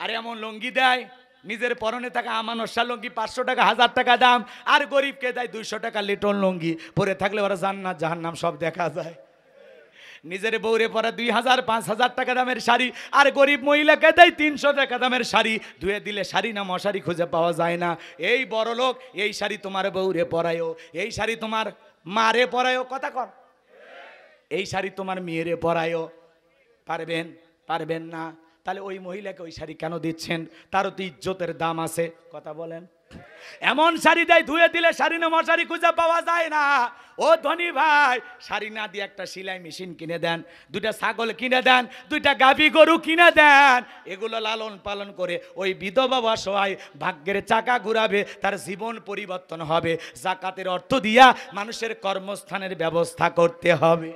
আর এমন লঙ্গি দেয়, নিজের পরনে থাকা আমানসা লঙ্গি 500 টাকা 1000 টাকা দাম, আর গরিবকে দেয় 200 টাকা লিটন লঙ্গি, পরে থাকলে ওরা জান্নাত জাহান্নাম সব দেখা যায়। নিজের বউরে পরা 2000 5000 টাকা দামের শাড়ি, আর গরিব মহিলাকে দেয় 300 টাকা দামের শাড়ি, ধুয়ে দিলে শাড়ি না মশারি খুঁজে পাওয়া যায় না। এই বড় লোক এই শাড়ি তোমার বউরে পরায়ও, এই শাড়ি তোমার মারে পরায়ও, কথা কর, এই শাড়ি তোমার মেয়েরে পরায়ও, পারবেন? পারবেন না। তাহলে ওই মহিলাকে ওই শাড়ি কেন দিচ্ছেন? তারও তো ইজ্জতের দাম আছে, কথা বলেন। এমন শাড়ি দেয় ধুয়ে দিলে শাড়ি না মশারি খুঁজে পাওয়া যায় না। ও ধনী ভাই, শাড়ি না দিয়ে একটা সেলাই মেশিন কিনে দেন, 2টা ছাগল কিনে দেন, 2টা গাভী গরু কিনে দেন, এগুলো লালন পালন করে ওই বিধবা অসহায় ভাগ্যের চাকা ঘুরাবে, তার জীবন পরিবর্তন হবে। যাকাতের অর্থ দিয়া মানুষের কর্মস্থানের ব্যবস্থা করতে হবে।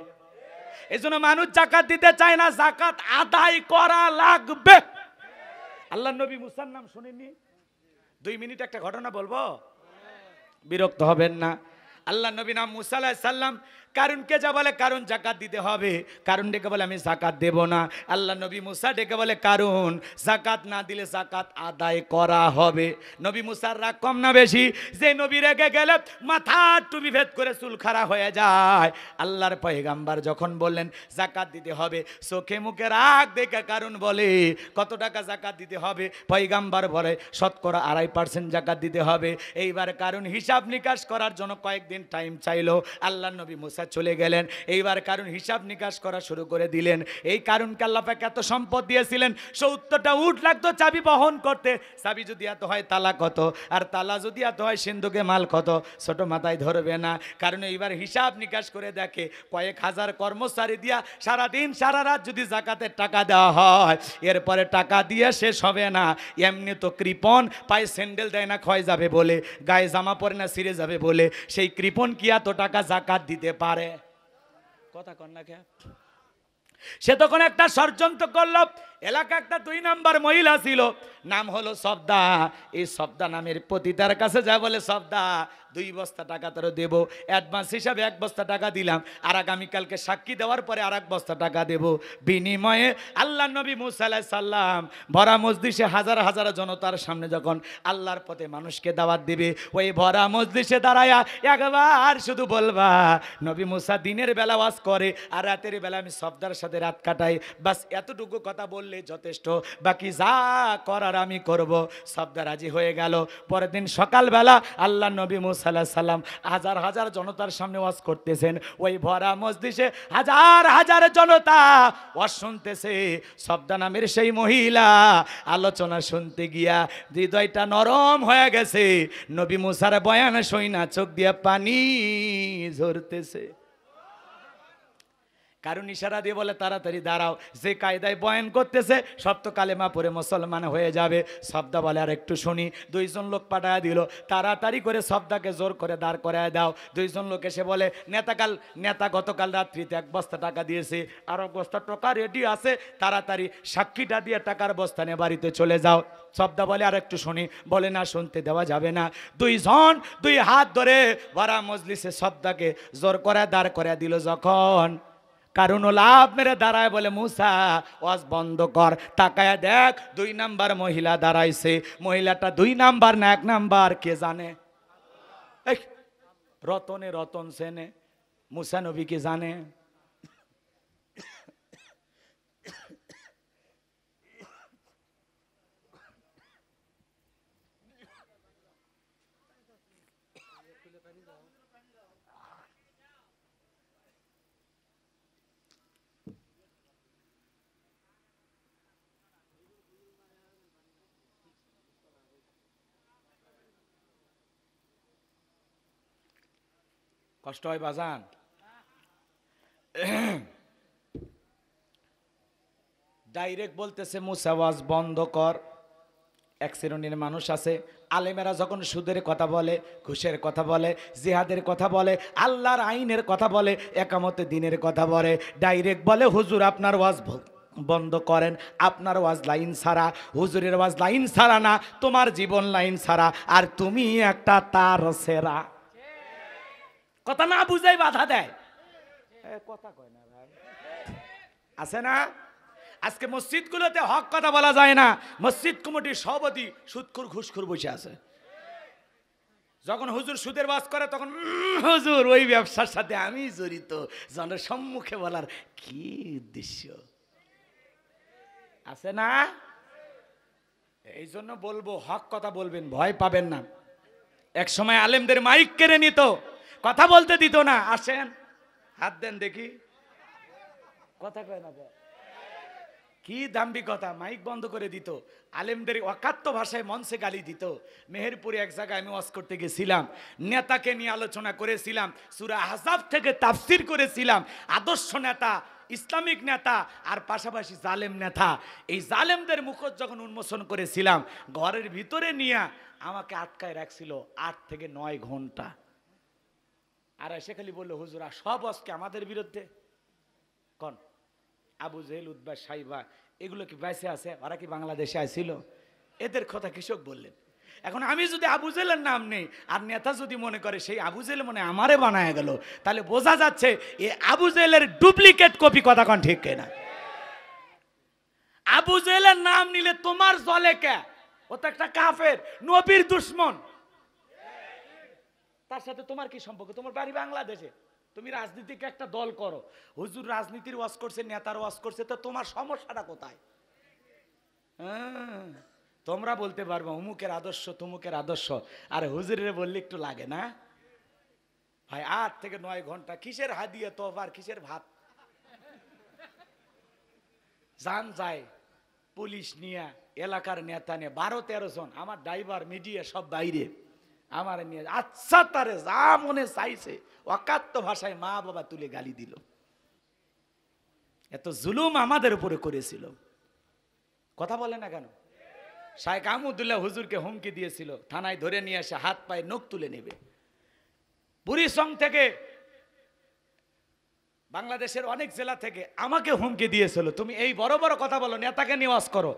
এজন্য মানুষ যাকাত দিতে চায় না, যাকাত আদায় করা লাগবে। আল্লাহ নবী মুসার নাম শুনেননি? 2 মিনিট একটা ঘটনা বলবো, বিরক্ত হবেন না। আল্লাহ নবী নাম মুসা আলাইহিস সালাম কারুনকে যা বলে, কারুন যাকাত দিতে হবে, কারুন ডেকে বলে আমি যাকাত দেব না। আল্লাহ নবী মুসা ডেকে বলে কারুন যাকাত না দিলে যাকাত আদায় করা হবে। নবী মুসার রাগ কম না বেশি? যে নবী রেগে গেলে মাথা টুপি ভেদ করে চুল খাড়া হয়ে যায়। আল্লাহর পয়গাম্বার যখন বললেন যাকাত দিতে হবে, চোখে মুখে রাগ দেখে কারুন বলে কত টাকা যাকাত দিতে হবে? পয়গাম্বার বলে শতকরা 2.5% যাকাত দিতে হবে। এইবার কারুন হিসাব নিকাশ করার জন্য কয়েকদিন টাইম চাইলো। আল্লাহ নবী মুসা চলে গেলেন। এইবার কারুন হিসাব নিকাশ করা শুরু করে দিলেন। এই কারুনকে আল্লাহ পাক এত সম্পদ দিয়েছিলেন, 70টা উট লাগতো চাবি বহন করতে। চাবি যদি এত হয় তালা কত, আর তালা যদি এত হয় সিন্ধুকে মাল কত, ছোট মাথায় ধরবে না। কারণ এইবার হিসাব নিকাশ করে দেখে কয়েক হাজার কর্মচারী দিয়া সারাদিন সারা রাত যদি যাকাতের টাকা দেওয়া হয়, এরপরে টাকা দিয়ে শেষ হবে না। এমনি তো কৃপণ, পায়ে স্যান্ডেল দেয় না ক্ষয় যাবে বলে, গায়ে জামা পরে না ছিঁড়ে যাবে বলে, সেই কৃপণ কি এত টাকা যাকাত দিতে পারে? কথা কন না কে? সে তখন একটা ষড়যন্ত্র করলো। এলাকা একটা 2 নাম্বার মহিলা ছিল, নাম হলো সবদা। এই সবদা নামের পতিতার কাছে যা বলে, সবদা 2 বস্তা টাকা তোর দেব, অ্যাডভান্স হিসাবে 1 বস্তা টাকা দিলাম, আর আগামীকালকে সাক্ষী দেওয়ার পরে আর 1 বস্তা টাকা দেব। বিনিময়ে আল্লাহ নবী মুসা আলাইহিস সালাম ভরা মজলিসে হাজার হাজার জনতার সামনে যখন আল্লাহর পথে মানুষকে দাওয়াত দিবে, ওই ভরা মজলিসে দাঁড়ায়া একবার শুধু বলবা, নবী মুসা দিনের বেলা ওয়াজ করে আর রাতের বেলা আমি সবদার সাথে রাত কাটাই, বাস এতটুকু কথা বললে যথেষ্ট, বাকি যা করার আমি করব। সবদা রাজি হয়ে গেল। পরের দিন সকালবেলা আল্লাহ নবী মুসা আলাইহিস সালাম হাজার হাজার জনতার সামনে ওয়াজ করতেছেন। ওই ভরা মজলিসে হাজার হাজার জনতা ওয়াজ শুনতেছে। সবদা নামের সেই মহিলা আলোচনা শুনতে গিয়া হৃদয়টা নরম হয়ে গেছে। নবী মুসার বয়ান শুইনা চোখ দিয়ে পানি ঝরতেছে। কারণ ইশারা দিয়ে বলে তাড়াতাড়ি দাঁড়াও, যে কায়দায় বয়ান করতেছে সব তো কালেমা পড়ে মুসলমান হয়ে যাবে। সবদা বলে আর একটু শুনি। 2 জন লোক পাঠায় দিল, তাড়াতাড়ি করে সবদাকে জোর করে দাঁড় করায় দাও। 2 জন লোক এসে বলে নেতা গতকাল রাত্রিতে 1 বস্তা টাকা দিয়েছে, আর 1 বস্তা টাকা রেডি আছে, তাড়াতাড়ি সাক্ষীটা দিয়ে টাকার বস্তা নিয়ে বাড়িতে চলে যাও। সবদা বলে আর একটু শুনি। বলে না, শুনতে দেওয়া যাবে না। 2 জন 2 হাত ধরে ভরা মজলিসে সবদাকে জোর করে দাঁড় করে দিল। যখন কারণ লাভ মেরে দাঁড়ায় বলে, মুসা ওয়াজ বন্ধ কর। তাকায়া দেখ 2 নাম্বার মহিলা দাঁড়াইছে। মহিলাটা 2 নাম্বার না 1 নাম্বার কে জানে? রতনে রতন সেনে মুসা নবী কে জানে? কষ্ট হয় বাজান? ডাইরেক্ট বলতেছে মুসা ওয়াজ বন্ধ কর। এক শ্রেণীর মানুষ আছে, আলেমেরা যখন সুদের কথা বলে, ঘুষের কথা বলে, জিহাদের কথা বলে, আল্লাহর আইনের কথা বলে, একামতে দিনের কথা বলে, ডাইরেক্ট বলে হুজুর আপনার ওয়াজ বন্ধ করেন, আপনার ওয়াজ লাইন ছাড়া। হুজুরের ওয়াজ লাইন ছাড়া না, তোমার জীবন লাইন ছাড়া, আর তুমি একটা তার সেরা। কথা না বুঝাই বাধা দেয়। কথা কয় না ভাই, আছে না? আজকে মসজিদগুলোতে হক কথা বলা যায় না। মসজিদ কমিটির সভাপতি সুদখোর ঘুষখোর বসে আছে। যখন হুজুর সুদের ওয়াজ করে তখন হুজুর ওই ব্যবসার সাথে আমি জড়িত, জনসম্মুখে বলার কি উদ্দেশ্য আছে না? এই জন্য বলবো, হক কথা বলবেন, ভয় পাবেন না। এক সময় আলেমদের মাইক কেড়ে নিত, কথা বলতে দিত না। আসেন হাত দেন দেখি, কথা কয় না, কি দাম্ভিকতা, মাইক বন্ধ করে দিত। আলেমদের অকাত্য ভাষায় মঞ্চে গালি দিত। মেহেরপুরে এক জায়গায় আমি ওয়াজ করতে গেছিলাম, নেতাকে নিয়ে আলোচনা করেছিলাম, সূরা আহজাব থেকে তাফসীর করেছিলাম। আদর্শ নেতা, ইসলামিক নেতা আর পাশাপাশি জালেম নেতা, এই জালেমদের মুখোশ যখন উন্মোচন করেছিলাম, ঘরের ভিতরে নিয়ে আমাকে আটকায় রাখছিল 8 থেকে 9 ঘন্টা। আর এসে খালি বললো, হুজুর সব আজকে আমাদের বিরুদ্ধে। কোন আবু জেহেল, উতবা, সাইবা এগুলো কি বেঁচে আছে? ওরা কি বাংলাদেশে আসছিল? এদের কথা কৃষক বললেন। এখন আমি যদি আবু জেহেলের নাম নেই আর নেতা যদি মনে করে সেই আবু জেহেল মনে আমারে বানায় গেল, তাহলে বোঝা যাচ্ছে এই আবু জেহেলের ডুপ্লিকেট কপি। কথা কোন ঠিক কিনা? আবু জেহেলের নাম নিলে তোমার জলে কে? ও তো একটা কাফের, নবীর দুশমন। তার সাথে তোমার কি সম্পর্ক? তোমার বাড়ি বাংলাদেশে, তুমি রাজনীতিকে একটা দল করো, হুজুর রাজনীতির ওয়াজ করছে, নেতার ওয়াজ করছে, তো তোমার সমস্যাটা কোথায়? তোমরা বলতে পারবো অমুকের আদর্শ তমুকের আদর্শ, আর হুজুরের বললে একটু লাগে না ভাই? 8 থেকে 9 ঘন্টা কিসের হাদিয়া তোফার, কিসের ভাত? জান যায় পুলিশ নিয়ে, এলাকার নেতা নিয়ে, 12-13 জন, আমার ড্রাইভার, মিডিয়া সব বাইরে, আমার নিয়ে আচ্ছা তারে যা মনে চাইছে অকাত্য ভাষায় মা বাবা তুলে গালি দিল। এত জুলুম আমাদের উপরে করেছিল, কথা বলে না কেন? শাইখ আহমদুল্লাহ হুজুরকে হুমকি দিয়েছিল, থানায় ধরে নিয়ে এসে হাত পায়ে নখ তুলে নেবে। বুড়িচং থেকে, বাংলাদেশের অনেক জেলা থেকে আমাকে হুমকি দিয়েছিল, তুমি এই বড় বড় কথা বলো, নেতাকে নিওয়াজ করো,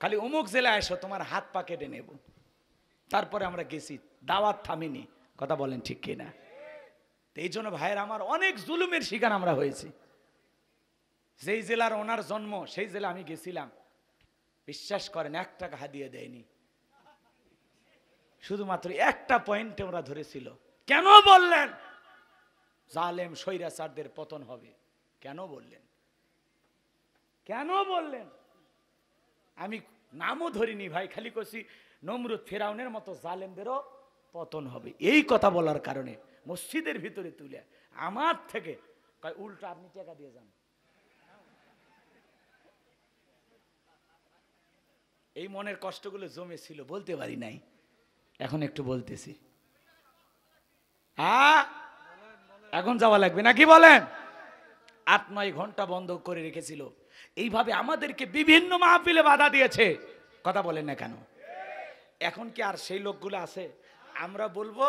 খালি অমুক জেলায় এসো, তোমার হাত পা কেটে নেব। তারপরে আমরা গেছি, দাওয়াত থামিনি। কথা বলেন ঠিক কিনা? এই জন্য ভাইয়ের আমার অনেক জুলুমের শিকার আমরা হয়েছি। যেই জেলার ওনার জন্ম সেই জেলা আমি গেছিলাম, বিশ্বাস করেন 1 টাকা হাদিয়া দেয়নি, শুধুমাত্র একটা পয়েন্টে ওরা ধরেছিল। কেন বললেন জালেম স্বৈরাচারদের পতন হবে? কেন বললেন? কেন বললেন? আমি নামও ধরিনি ভাই, খালি কইছি নমরুদ ফেরাউনের মতো জালেমদেরও পতন হবে। এই কথা বলার কারণে মসজিদের ভিতরে তুলে আমার থেকে কয় উল্টা আপনি টাকা দিয়ে যান। এই মনের কষ্টগুলো জমেছিল, বলতে পারি নাই, এখন একটু বলতেছি। এখন যাওয়া লাগবে নাকি বলেন? 8-9 ঘন্টা বন্ধ করে রেখেছিল। এইভাবে আমাদেরকে বিভিন্ন মাহফিলে বাধা দিয়েছে। কথা বলেন না কেন? এখন কি আর সেই লোকগুলো আছে? আমরা বলবো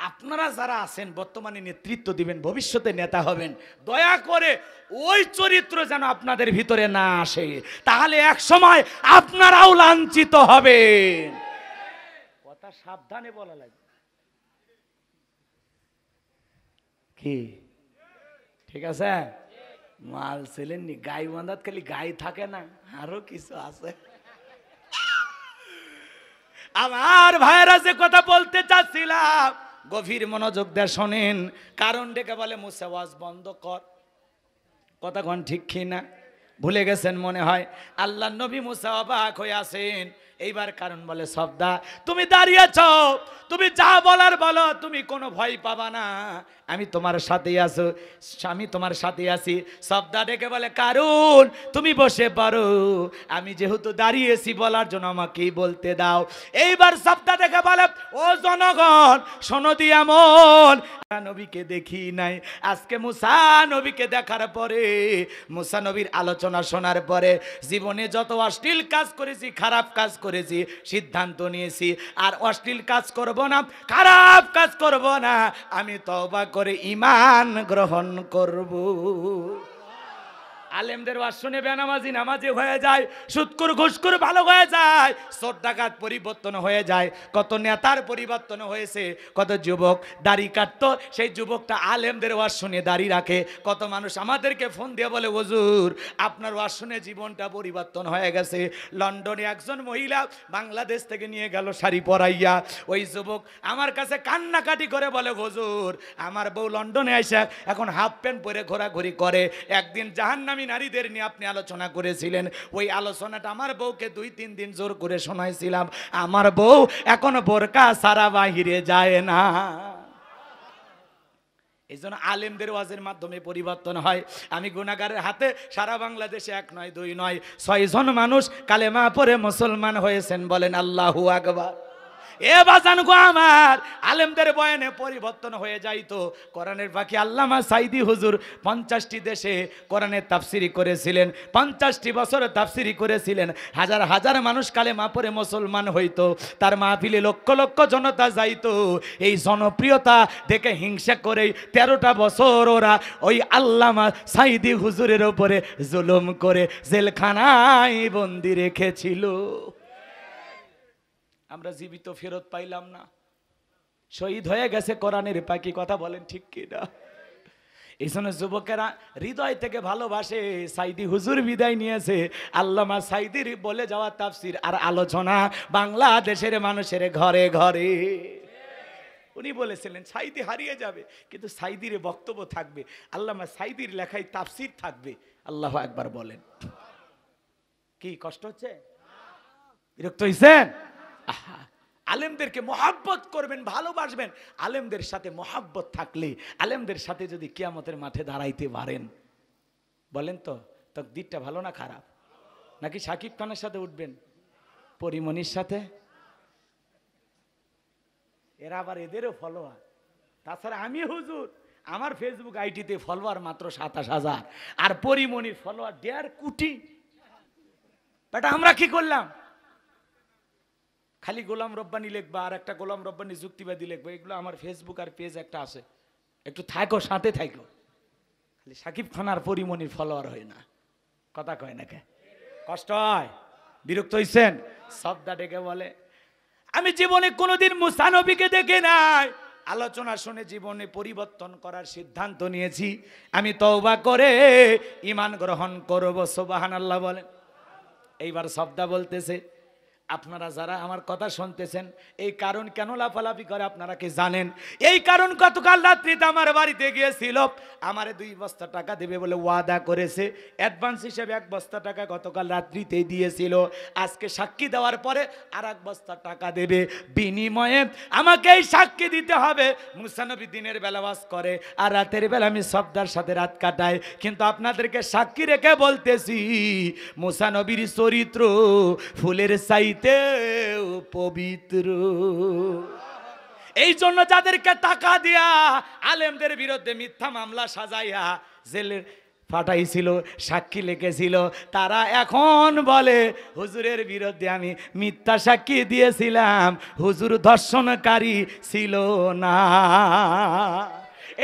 আপনারা যারা আছেন বর্তমানে নেতৃত্ব দিবেন, ভবিষ্যতে নেতা হবেন, দয়া করে ওই চরিত্র যেন আপনাদের ভিতরে না আসে, তাহলে এক সময় আপনারাও লাঞ্ছিত হবেন। কথা সাবধানে বলা লাগবে। কি ঠিক আছে? মাল ছিলেননি, গাই বাঁধাত খালি গাই থাকে না, আরো কিছু আছে। আমার ভাইয়েরা যে কথা বলতে চাচ্ছিলাম, গভীর মনোযোগ দিয়ে শোনেন। কারণ ডেকে বলে মুসা ওয়াজ বন্ধ কর। কথা কোন ঠিক কিনা? ভুলে গেছেন মনে হয়। আল্লাহ নবী মুসা অবাক হয়ে আছেন। এইবার কারণ বলে সবদা তুমি দাঁড়িয়েছ, তুমি যা বলার বলো, তুমি কোনো ভয় পাবা না, আমি তোমার সাথেই আছো, আমি তোমার সাথে আছি। সবদা ডেকে বলে কারণ তুমি বসে পারো, আমি যেহেতু দাঁড়িয়েছি বলার জন্য আমাকেই বলতে দাও। এইবার সবদা ডেকে বলে ও জনগণ শোনো দিয়া মন, নবীকে দেখি নাই, আজকে মুসা নবীকে দেখার পরে, মুসা নবীর আলোচনা শোনার পরে জীবনে যত অশ্লীল কাজ করেছি, খারাপ কাজ করেছি, সিদ্ধান্ত নিয়েছি আর অশ্লীল কাজ করব না, খারাপ কাজ করব না, আমি তওবা করে ঈমান গ্রহণ করব। আলেমদের ওয়াজ শুনে বেনামাজি নামাজি হয়ে যায়, সুদখোর ঘুষখোর ভালো হয়ে যায়, চোর ডাকাত পরিবর্তন হয়ে যায়। কত নেতার পরিবর্তন হয়েছে, কত যুবক দাড়ি কাটতো, সেই যুবকটা আলেমদের ওয়াজ শুনে দাড়ি রাখে। কত মানুষ আমাদেরকে ফোন দিয়ে বলে হুজুর আপনার ওয়াজ শুনে জীবনটা পরিবর্তন হয়ে গেছে। লন্ডনে একজন মহিলা বাংলাদেশ থেকে নিয়ে গেল শাড়ি পরাইয়া, ওই যুবক আমার কাছে কান্নাকাটি করে বলে হুজুর আমার বউ লন্ডনে এসে এখন হাফ প্যান্ট পরে ঘোরাঘুরি করে। একদিন জাহান্নামী নারীদের নিয়ে আপনি আলোচনা করেছিলেন, ওই আলোচনাটা আমার বউকে 2-3 দিন জোর করে শোনাইছিলাম। আমার বউ এখন বোরকা সারা বাহিরে যায় না। এই জন্য আলেমদের ওয়াজের মাধ্যমে পরিবর্তন হয়। আমি গুনাহগারের হাতে সারা বাংলাদেশে 1 নয় 2 নয় 6 জন মানুষ কালেমা পড়ে মুসলমান হয়েছেন, বলেন আল্লাহু আকবার। এ বাজান গো আমার, আলেমদের বয়ানে পরিবর্তন হয়ে যাইতো। কোরআনের বাকি আল্লামা সাইদি হুজুর 50টি দেশে কোরআনের তাফসিরি করেছিলেন, 50টি বছর তাফসিরি করেছিলেন। হাজার হাজার মানুষ কালেমা পড়ে মুসলমান হইতো, তার মাহফিলে লক্ষ লক্ষ জনতা যাইতো। এই জনপ্রিয়তা দেখে হিংসা করে 13টা বছর ওরা ওই আল্লামা সাইদি হুজুরের উপরে জুলুম করে জেলখানায় বন্দি রেখেছিল। আমরা জীবিত ফেরত পাইলাম না, শহীদ হয়ে গেছে কোরআনের পাখি। কথা বলেন ঠিক কি না? এই জন্য যুবকেরা হৃদয় থেকে ভালোবাসে। সাইদি হুজুর বিদায় নিয়েছে, আল্লামা সাইদির বলে যাওয়া তাফসির আর আলোচনা বাংলাদেশের মানুষের ঘরে ঘরে। উনি বলেছিলেন সাইদি হারিয়ে যাবে কিন্তু সাইদির বক্তব্য থাকবে, আল্লামা সাইদির লেখায় তাফসির থাকবে। আল্লাহু আকবার বলেন। কি কষ্ট হচ্ছে? বিরক্ত হইছেন? আলেমদেরকে মহাব্বত করবেন, ভালোবাসবেন। আলেমদের সাথে মহাব্বত থাকলে, আলেমদের সাথে যদি কিয়ামতের মাঠে দাঁড়াইতে পারেন, বলেন তো তকদিরটা ভালো না খারাপ? নাকি সাকিব খানের সাথে উঠবেন, পরিমণির সাথে? এরা আবার এদেরও ফলোয়ার। তাছাড়া আমি হুজুর, আমার ফেসবুক আইডিতে ফলোয়ার মাত্র 27,000, আর পরিমণির ফলোয়ার 1.5 কোটি। বেটা আমরা কি করলাম? খালি গোলাম রব্বানি লিখবা আর একটা গোলাম রব্বানি যুক্তিবাদী লিখবা, এগুলো আমার ফেসবুক আর পেজ একটা আছে, একটু থাকো সাথে থাকো। খালি সাকিব খান আর পরিমণির ফলোয়ার হয় না, কথা কয় না কে? কষ্ট হয়? বিরক্ত হইছেন? শব্দা ডেকে বলে আমি জীবনে কোনোদিন মুসা নবীকে দেখে নাই, আলোচনা শুনে জীবনে পরিবর্তন করার সিদ্ধান্ত নিয়েছি। আমি তওবা করে ঈমান গ্রহণ করব। সুবহানাল্লাহ বলেন। এইবার শব্দা বলতেছে আপনারা যারা আমার কথা শুনতেছেন, এই কারণ কেন লাফালাফি করে আপনারা কি জানেন? এই কারণ গতকাল রাত্রিতে আমার বাড়িতে গিয়েছিল, আমারে 2 বস্তা টাকা দেবে বলে ওয়াদা করেছে। অ্যাডভান্স হিসেবে 1 বস্তা টাকা গতকাল রাত্রিতেই দিয়েছিল। আজকে সাক্ষী দেওয়ার পরে আর 1 বস্তা টাকা দেবে, বিনিময়ে আমাকে এই সাক্ষী দিতে হবে মুসা নবী দিনের বেলা ওয়াজ করে আর রাতের বেলা আমি শব্দার সাথে রাত কাটাই। কিন্তু আপনাদেরকে সাক্ষী রেখে বলতেছি, মুসা নবীর চরিত্র ফুলের চাইতে পবিত্র। এই জন্য যাদেরকে টাকা দিয়া আলেমদের বিরুদ্ধে মিথ্যা মামলা সাজাইয়া জেলে পাঠাইছিল, সাক্ষী লিখেছিল, তারা এখন বলে হুজুরের বিরুদ্ধে আমি মিথ্যা সাক্ষী দিয়েছিলাম, হুজুর ধর্ষণকারী ছিল না।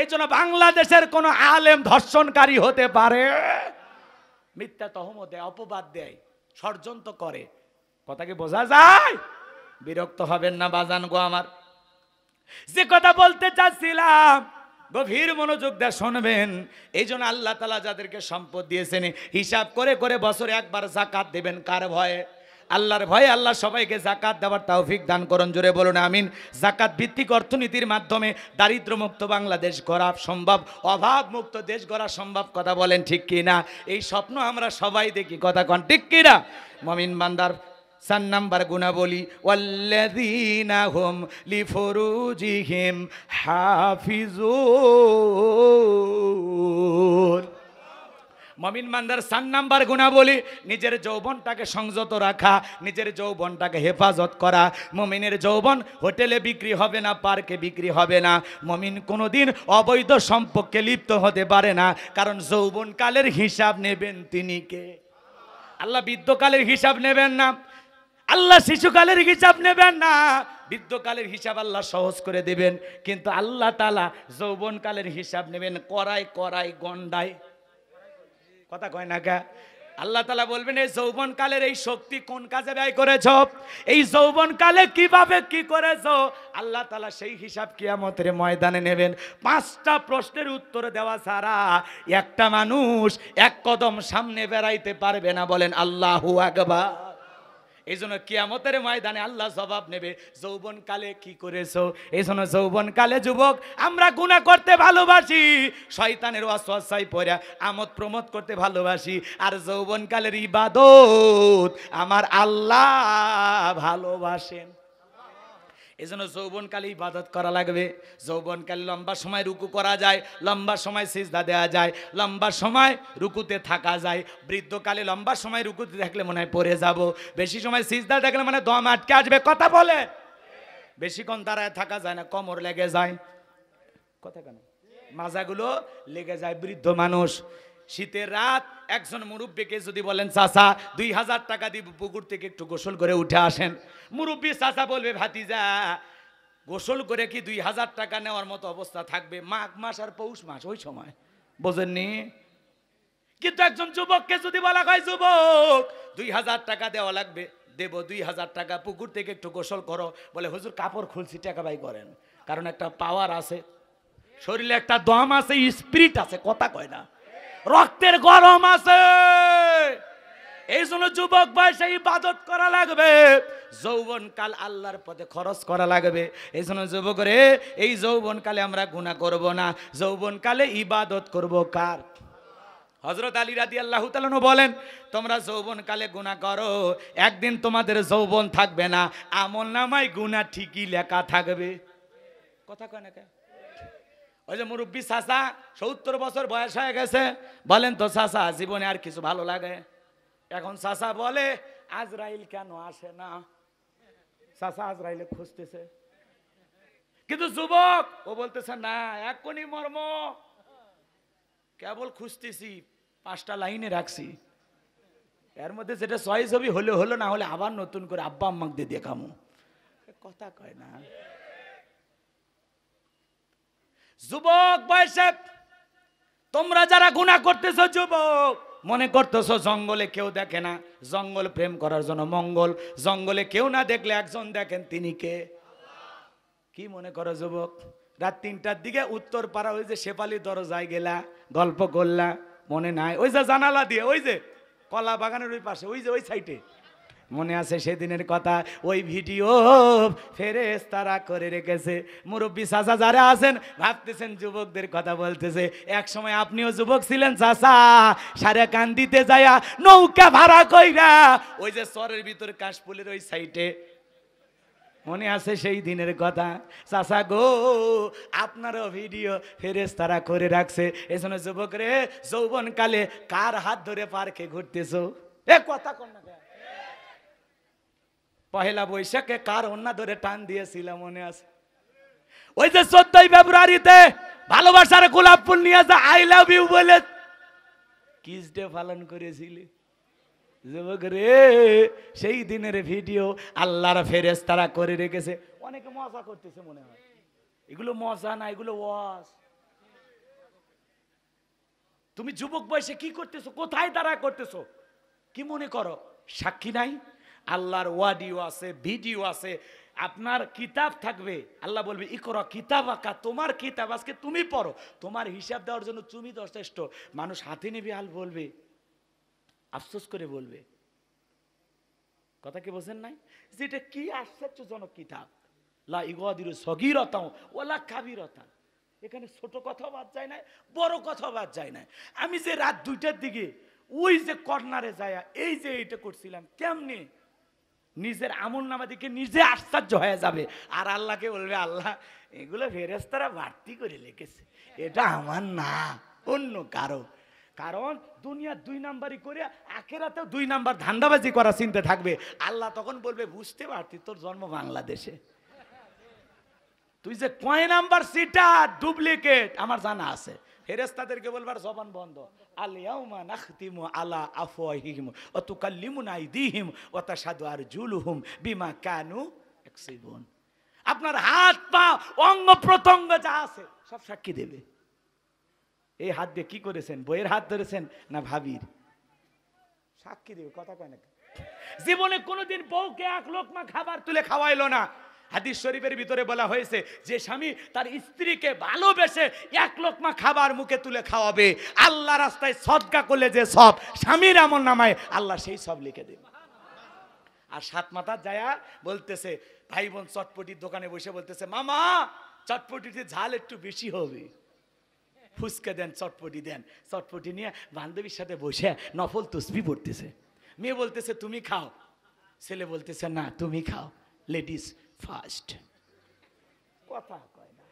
এই জন্য বাংলাদেশের কোন আলেম ধর্ষণকারী হতে পারে? মিথ্যা তহমত দেয়, অপবাদ দেয়, ষড়যন্ত্র করে। কথা কি বোঝা যায়? বিরক্ত হবেন না বাজান গো আমার। যে কথা বলতে চাচ্ছিলাম গভীর মনোযোগ দিয়ে শুনবেন। এই জন্য আল্লাহ তাআলা যাদেরকে সম্পদ দিয়েছেন হিসাব করে করে বছরে একবার যাকাত দেবেন। কার ভয়ে? আল্লাহর ভয়ে। আল্লাহ সবাইকে যাকাত দেওয়ার তৌফিক দান করুন, জোরে বলুন আমিন। যাকাত ভিত্তিক অর্থনীতির মাধ্যমে দারিদ্র্যমুক্ত বাংলাদেশ গড়া সম্ভব, অভাব মুক্ত দেশ গড়া সম্ভব। কথা বলেন ঠিক কি না? এই স্বপ্ন আমরা সবাই দেখি, কথা কন ঠিক কি না? মুমিন বান্দার 4 নাম্বার গুণাবলী, ওয়াল্লাযীনা হুম লিফুরুজিহিম হাফিজুন। মুমিন বান্দার 4 নাম্বার গুণাবলী, নিজের যৌবনটাকে সংযত রাখা, নিজের যৌবনটাকে হেফাজত করা। মুমিনের যৌবন হোটেলে বিক্রি হবে না, পার্কে বিক্রি হবে না। মুমিন কোনোদিন অবৈধ সম্পর্কে লিপ্ত হতে পারে না, কারণ যৌবনকালের হিসাব নেবেন তিনি কে? আল্লাহ বৃদ্ধকালের হিসাব নেবেন না, আল্লাহ শিশুকালের হিসাব নেবেন না। বৃদ্ধকালের হিসাব আল্লাহ সহজ করে দেবেন, কিন্তু আল্লাহ তাআলা যৌবনকালের হিসাব নেবেন করায় করায় গন্ডায়। কথা কয় না কে? আল্লাহ তাআলা বলবেন এই যৌবনকালের এই শক্তি কোন কাজে ব্যয় করেছ, এই যৌবনকালে কিভাবে কি করেছ, আল্লাহ তাআলা সেই হিসাব কিয়ামতের ময়দানে নেবেন। 5টা প্রশ্নের উত্তর দেওয়া ছাড়া একটা মানুষ এক কদম সামনে বেড়াইতে পারবে না। বলেন আল্লাহু আকবার। এই জন্য কিয়ামতের ময়দানে আল্লাহ জবাব নেবে যৌবনকালে কি করেছো। এই জন্য যৌবনকালে যুবক আমরা গুনাহ করতে ভালোবাসি, শয়তানের ওয়াসওয়াসায় পড়ে আমোদ প্রমোদ করতে ভালোবাসি, আর যৌবনকালের ইবাদত আমার আল্লাহ ভালোবাসেন। এই জন্য যৌবনকালে ইবাদত করা লাগবে। যৌবনকালে লম্বা সময় রুকু করা যায়, লম্বা সময় সিজদা দেওয়া যায়, লম্বা সময় রুকুতে থাকা যায়। বৃদ্ধকালে লম্বা সময় রুকুতে থাকলে মনে হয় পড়ে যাব, বেশি সময় সিজদা থাকলে মানে দম আটকে আসবে। কথা বলে বেশিক্ষণ দাঁড়ায় থাকা যায় না, কোমর লেগে যায়। কথা কেন? মাজাগুলো লেগে যায়। বৃদ্ধ মানুষ, শীতের রাত একজন মুরব্বীকে যদি বলেন চাচা 2000 টাকা দিব পুকুর থেকে একটু গোসল করে উঠে আসেন, মুরব্বী চাচা বলবে ভাতিজা গোসল করে কি 2000 টাকা নেওয়ার মতো অবস্থা থাকবে? মাঘ মাস আর পৌষ মাস ওই সময়, বোঝেননি? কিন্তু একজন যুবককে যদি বলা হয় যুবক 2000 টাকা দেওয়া লাগবে, দেব 2000 টাকা, পুকুর থেকে একটু গোসল করো, বলে হুজুর কাপড় খুলছি টাকা বাই করেন। কারণ একটা পাওয়ার আছে, শরীরে একটা দম আছে, স্পিরিট আছে। কথা কয় না? রক্তের গরম আছে। এই জন্য যুবক বয়সে ইবাদত করা লাগবে, যৌবনকাল আল্লাহর পথে খরচ করা লাগবে। এই জন্য যুবক রে, এই যৌবনকালে আমরা গুনাহ করব না, যৌবনকালে ইবাদত করব কার? হযরত আলী রাদিয়াল্লাহু তাআলা বলেন তোমরা যৌবনকালে গুনাহ করো, একদিন তোমাদের যৌবন থাকবে না, আমলনামায় গুনাহ ঠিকই লেখা থাকবে। কথা কয় না কে? ওই যে মুরব্বী চাচা 70 বছর বয়স হয়ে গেছে, বলেন তো চাচা জীবনে আর কিছু ভালো লাগে? এখন চাচা বলে আজরাইল কেন আসে না, চাচা আজরাইলে খুঁজতেছে। কিন্তু যুবক ও বলতেছে না এখনই মর্ম, কেবল খুঁজতেছি, 5টা লাইনে রাখছি, এর মধ্যে যেটা চয়েস হবে হলে হলো, না হলে আবার নতুন করে আব্বা আম্মাকে দিয়ে দেখামো। কথা কয় না? যুবক বয়সে তোমরা যারা গুনাহ করতেছো, যুবক মনে করতেছো জঙ্গলে কেউ দেখে না, জঙ্গল প্রেম করার জন্য মঙ্গল, জঙ্গলে কেউ না দেখলে একজন দেখেন, তিনি কে? কি মনে করো যুবক? রাত 3টার দিকে উত্তর পাড়া ওই যে শেফালি দরজায় গেলা, গল্প করলা, মনে নাই? ওই যে জানালা দিয়ে, ওই যে কলা বাগানের ওই পাশে, ওই যে ওই সাইডে, মনে আছে সেদিনের কথা? ওই ভিডিও ফেরেশতারা করে রেখেছে। মুরব্বী চাচা যারা আছেন ভাবতেছেন যুবকদের কথা বলতেছে। এক সময় আপনিও যুবক ছিলেন চাচা, সারে কান্দিতে যায়া নৌকা ভাড়া কইরা ওই যে চরের ভিতর কাশফুলের ওই সাইডে, মনে আছে সেই দিনের কথা? চাচা গো আপনারও ভিডিও ফেরেশতারা করে রাখছে। এজন্য যুবক রে, যৌবনকালে কার হাত ধরে পার্কে ঘুরতেছো? এ কথা কোন না? পহেলা বৈশাখে কার ওন্না ধরে টান দিয়েছিল মনে আছে? ওই যে 14ই ফেব্রুয়ারিতে ভালোবাসার গোলাপ ফুল নিয়ে যা আই লাভ ইউ বলে কিস ডে পালন করেছিলি যুবক রে, সেই দিনের ভিডিও আল্লাহর ফেরেশতারা করে রেখেছে। অনেকে মজা করতেছে মনে হয়, এগুলো মজা না, এগুলো ওয়াজ। তুমি যুবক বয়সে কি করতেছো? কোথায় দাঁড়া করতেছো? কি মনে করো সাক্ষী নাই? আল্লাহর ওয়াডিও আছে, ভিডিও আছে, আপনার কিতাব থাকবে। আল্লাহ বলবে ইকরা কিতাবাকা, তোমার কিতাব আজকে তুমি পড়ো, তোমার হিসাব দেওয়ার জন্য তুমি যথেষ্ট। মানুষ হাতে নেবে আল বলবে, আফসোস করে বলবে। কথা কি বোঝেন নাই? যেটা কি আশ্চর্যজনক কিতাব, লা ইগাদিরু সগীরাতাও ওয়ালা কাবীরাতান, এখানে ছোট কথা বাদ যায় না, বড় কথা বাদ যায় না। আমি যে রাত 2টার দিকে ওই যে কর্নারে যায় এই যে এইটা করছিলাম, কেমনে নিজের আমল নামা দিকে নিজে আশ্চর্য হয়ে যাবে, আর আল্লাহকে বলবে আল্লাহ এগুলো ফেরেশতারা বাড়তি করে লিখেছে, এটা আমার না, অন্য কারো। কারণ দুনিয়া 2 নাম্বারই করে আখিরাতেও 2 নাম্বার ধান্দাবাজি করা চিন্তা থাকবে। আল্লাহ তখন বলবে বুঝতে পারতি তোর জন্ম বাংলাদেশে, তুই যে কয় নাম্বার সিটার ডুপ্লিকেট আমার জানা আছে। ফেরেশতাদেরকে বলবার জবান বন্ধ, আল ইয়াউমা নাখতিমু আলা আফওয়াহিহিম ওয়া তুকাল্লিমুনা আইদিহিম ওয়া তাশহাদু আরজুলুহুম বিমা কানু ইয়াকসিবুন। আপনার হাত পা অঙ্গ প্রত্যঙ্গ যা আছে সব সাক্ষী দেবে। এই হাত দিয়ে কি করেছেন? বইয়ের হাত ধরেছেন না ভাবির? সাক্ষী দেবে, কথা কয় না। জীবনে কোনোদিন বউকে এক লোকমা খাবার তুলে খাওয়াইলো না। হাদিস শরীফের ভিতরে বলা হয়েছে যে স্বামী তার স্ত্রীকে ভালোবেসে এক লোকমা খাবার মুখে তুলে খাওয়াবে, আল্লাহ রাস্তায় সদকা করলে যে সব স্বামীর আমলনামায় আল্লাহ সেই সব লিখে দেবে। আর সাত মাথা যায়া বলতেছে, ভাই বোন চটপটির দোকানে বসে বলতেছে, মামা চটপটিতে ঝাল একটু বেশি হবে, ফুচকা দেন, চটপটি দেন। চটপটি নিয়ে বান্ধবীর সাথে বসে নফল তসবি পড়তেছে। মেয়ে বলতেছে তুমি খাও, ছেলে বলতেছে না তুমি খাও, লেডিস ফার্স্ট। কথা কয় না।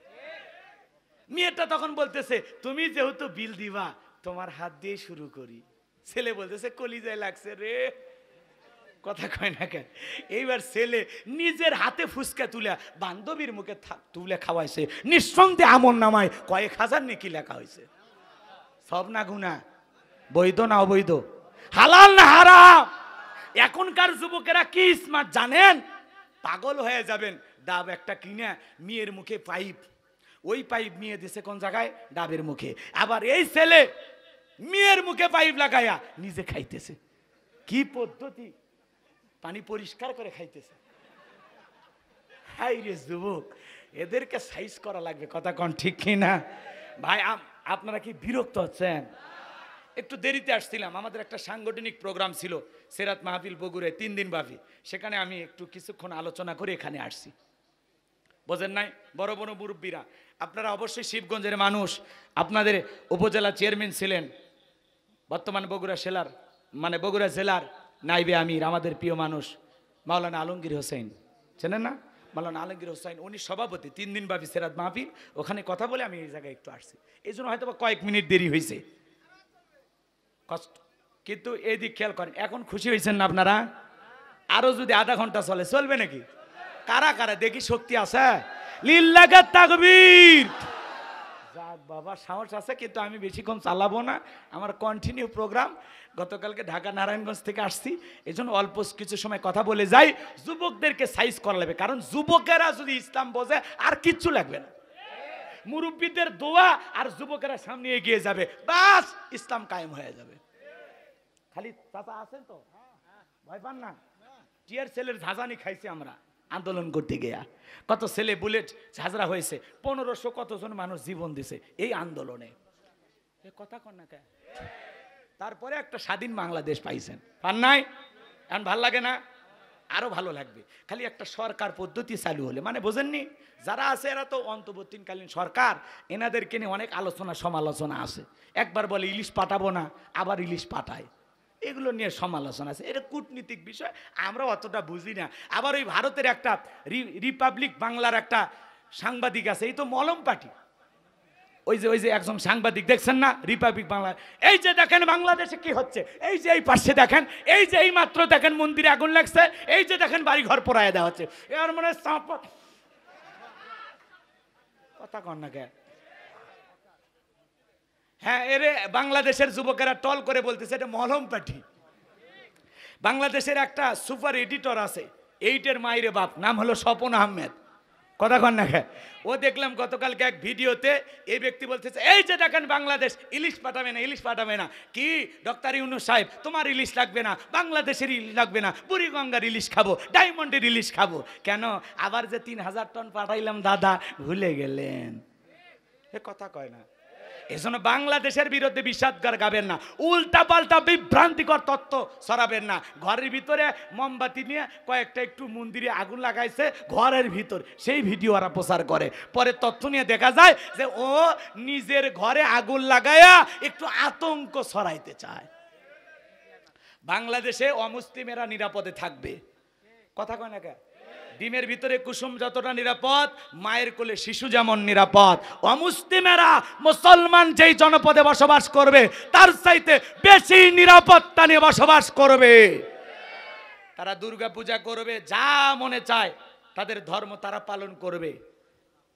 মেয়েটা তখন বলতেছে তুমি যেহেতু বিল দিবা তোমার হাত দিয়ে শুরু করি। ছেলে বলতেছে কলিজায় লাগছে রে। কথা কয় না কেন? এইবার ছেলে নিজের হাতে ফুসকা তুলে বান্ধবীর মুখে তুলে খাওয়াইছে। নিঃসন্দেহে আমলনামায় কয়েক হাজার নেকি লেখা হয়েছে। সব না গুনাহ? বৈধ না অবৈধ? হালাল না হারাম? এখনকার যুবকেরা কি স্মার্ট জানেন? পাগল হয়ে যাবেন। ডাব একটা কিনে মেয়ের মুখে পাইপ, ওই পাইপ নিয়ে দিছে কোন জায়গায়? ডাবের মুখে। আবার এই ছেলে মেয়ের মুখে পাইপ লাগাইয়া নিজে খাইতেছে। কি পদ্ধতি! পানি পরিষ্কার করে খাইতেছে। হাই রে যুবক, এদেরকে সাইজ করা লাগবে। কথা কোন ঠিক কি না ভাই? আপনারা কি বিরক্ত হচ্ছেন? একটু দেরিতে আসছিলাম, আমাদের একটা সাংগঠনিক প্রোগ্রাম ছিল সেরাত মাহফিল বগুড়ায় 3 দিন ব্যাপী। সেখানে আমি একটু কিছুক্ষণ আলোচনা করে এখানে আসছি। বোঝেন নাই? বড় বড় মুরব্বীরা, আপনারা অবশ্যই শিবগঞ্জের মানুষ, আপনাদের উপজেলা চেয়ারম্যান ছিলেন, বর্তমান বগুড়া জেলার বগুড়া জেলার নাইবে আমির, আমাদের প্রিয় মানুষ মাওলানা আলমগীর হোসেন, চেনেন না? মাওলানা আলমগীর হোসেন উনি সভাপতি 3 দিন ব্যাপী সেরাত মাহফিল। ওখানে কথা বলে আমি এই জায়গায় একটু আসছি, এই জন্য হয়তো কয়েক মিনিট দেরি হয়েছে, কষ্ট। কিন্তু এই দিক খেয়াল করেন, এখন খুশি হয়েছেন না আপনারা? আরো যদি আধা ঘন্টা চলে চলবে নাকি? কারা কারা দেখি শক্তি আছে? লিল্লাহি তাকবীর। যাক বাবা, সাহস আছে, কিন্তু আমি বেশিক্ষণ চালাবো না, আমার কন্টিনিউ প্রোগ্রাম। গতকালকে ঢাকা নারায়ণগঞ্জ থেকে আসছি, এই জন্য অল্প কিছু সময় কথা বলে যাই। যুবকদেরকে সাইজ করা লাগবে, কারণ যুবকেরা যদি ইসলাম বোঝে আর কিচ্ছু লাগবে না। মুরব্বীদের দোয়া আর যুবকেরা সামনে এগিয়ে যাবে, বাস ইসলাম কায়েম হয়ে যাবে। খালি চাচা আছেন তো, ভয় পান না? টিয়ার সেলের ঝাঁঝানি খাইছি আমরা আন্দোলন করতে গিয়া। কত ছেলে বুলেট ঝাঁঝরা হয়েছে, 1500 কতজন মানুষ জীবন দিছে এই আন্দোলনে। কথা কন না কে? তারপরে একটা স্বাধীন বাংলাদেশ পাইছেন, পান নাই? এখন ভাল লাগে না? আরো ভালো লাগবে। খালি একটা সরকার পদ্ধতি চালু হলে, বোঝেননি? যারা আছে এরা তো অন্তর্বর্তীকালীন সরকার, এনাদেরকে নিয়ে অনেক আলোচনা সমালোচনা আছে। একবার বলে ইলিশ পাঠাবো না, আবার ইলিশ পাঠায়, এগুলো নিয়ে সমালোচনা আছে। এটা কূটনীতিক বিষয়, আমরা অতটা বুঝি না। আবার ওই ভারতের একটা রিপাবলিক বাংলার একটা সাংবাদিক আছে, এই তো মলম পার্টি। ওই যে একজন সাংবাদিক দেখছেন না রিপাবলিক বাংলা, এই যে দেখেন বাংলাদেশে কি হচ্ছে, এই যে এই পাশে দেখেন, এই যে এই মাত্র দেখেন মন্দিরে আগুন লাগছে, এই যে দেখেন বাড়ি ঘর পোড়ায় দেওয়া হচ্ছে। এর মানে কথা কন না কে? হ্যাঁ, এরে বাংলাদেশের যুবকেরা টল করে বলতেছে এটা মলম পার্টি। বাংলাদেশের একটা সুপার এডিটর আছে, 8-এর মায়ের বাপ, নাম হলো স্বপন আহমেদ। কথা কন না কে? ও দেখলাম গতকালকে এক ভিডিওতে এই ব্যক্তি বলতেছে, এই যে দেখেন বাংলাদেশ ইলিশ পাঠাবে না, ইলিশ পাঠাবে না। কি ডক্টর ইউনূস সাহেব, তোমার ইলিশ লাগবে না, বাংলাদেশের ইলিশ লাগবে না, বুড়িগঙ্গার ইলিশ খাবো, ডায়মন্ডের ইলিশ খাবো। কেন? আবার যে 3000 টন পাঠাইলাম দাদা, ভুলে গেলেন? এ কথা কয় না। এজন্য বাংলাদেশের বিরুদ্ধে বিষাদগার গাবেন না, উল্টা পাল্টা বিভ্রান্তিকর তত্ত্ব ছড়াবেন না। ঘরের ভিতরে মোমবাতি নিয়ে কয়েকটা একটু মন্দিরে আগুন লাগাইছে ঘরের ভিতর, সেই ভিডিও ওরা প্রচার করে। পরে তথ্য নিয়ে দেখা যায় যে ও নিজের ঘরে আগুন লাগায়া একটু আতঙ্ক ছড়াইতে চায়। বাংলাদেশে অমুসলিমেরা নিরাপদে থাকবে। কথা কয় না কে? ডিমের ভিতরে কুসুম যতটা নিরাপদ, মায়ের কোলে শিশু যেমন নিরাপদ। অমুসলিমেরা মুসলমান যেই জনপদে বসবাস করবে তার চাইতে বেশি নিরাপত্তা নিয়ে বসবাস করবে। তারা দুর্গা পূজা করবে, যা মনে চায় তাদের ধর্ম তারা পালন করবে,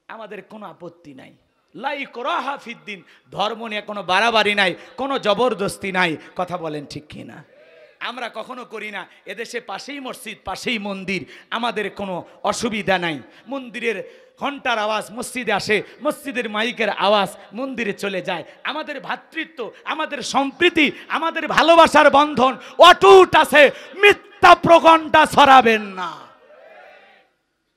আমাদের কোনো আপত্তি নাই। লা ইকরাহা ফিদ্দিন, ধর্ম নিয়ে কোনো বাড়াবাড়ি নাই, কোনো জবরদস্তি নাই। কথা বলেন ঠিক কিনা? আমরা কখনো করি না। এদেশে পাশেই মসজিদ, পাশেই মন্দির, আমাদের কোনো অসুবিধা নাই। মন্দিরের ঘন্টার আওয়াজ মসজিদে আসে, মসজিদের মাইকের আওয়াজ মন্দিরে চলে যায়। আমাদের ভ্রাতৃত্ব, আমাদের সম্প্রীতি, আমাদের ভালোবাসার বন্ধন অটুট আছে। মিথ্যা প্রগণ্ডা ছড়াবেন না।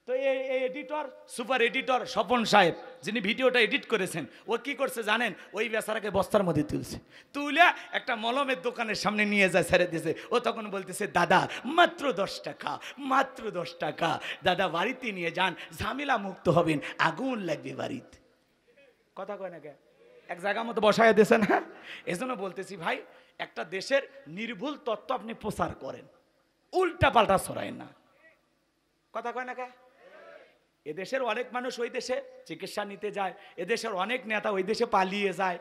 তো এই এডিটর, সুপার এডিটর স্বপন সাহেব, যিনি ভিডিওটা এডিট করেছেন, ও কি করছে জানেন? ওই বেচারাকে বস্তার মধ্যে তুলছে, তুলে একটা মলমের দোকানের সামনে নিয়ে যায়, ছেড়ে দিয়েছে। ও তখন বলতেছে, দাদা মাত্র 10 টাকা, মাত্র 10 টাকা, দাদা বাড়িতে নিয়ে যান, ঝামেলা মুক্ত হবেন, আগুন লাগবে বাড়িতে। কথা কয় না কে? এক জায়গা মতো বসায় দিয়েছেন। হ্যাঁ, এজন্য বলতেছি ভাই, একটা দেশের নির্ভুল তত্ত্ব আপনি প্রচার করেন, উল্টা পাল্টা ছড়ায় না। কথা কয় না কে? এদেশের অনেক মানুষ ওই দেশে চিকিৎসা নিতে যায়, এদেশের অনেক নেতা ওই দেশে পালিয়ে যায়।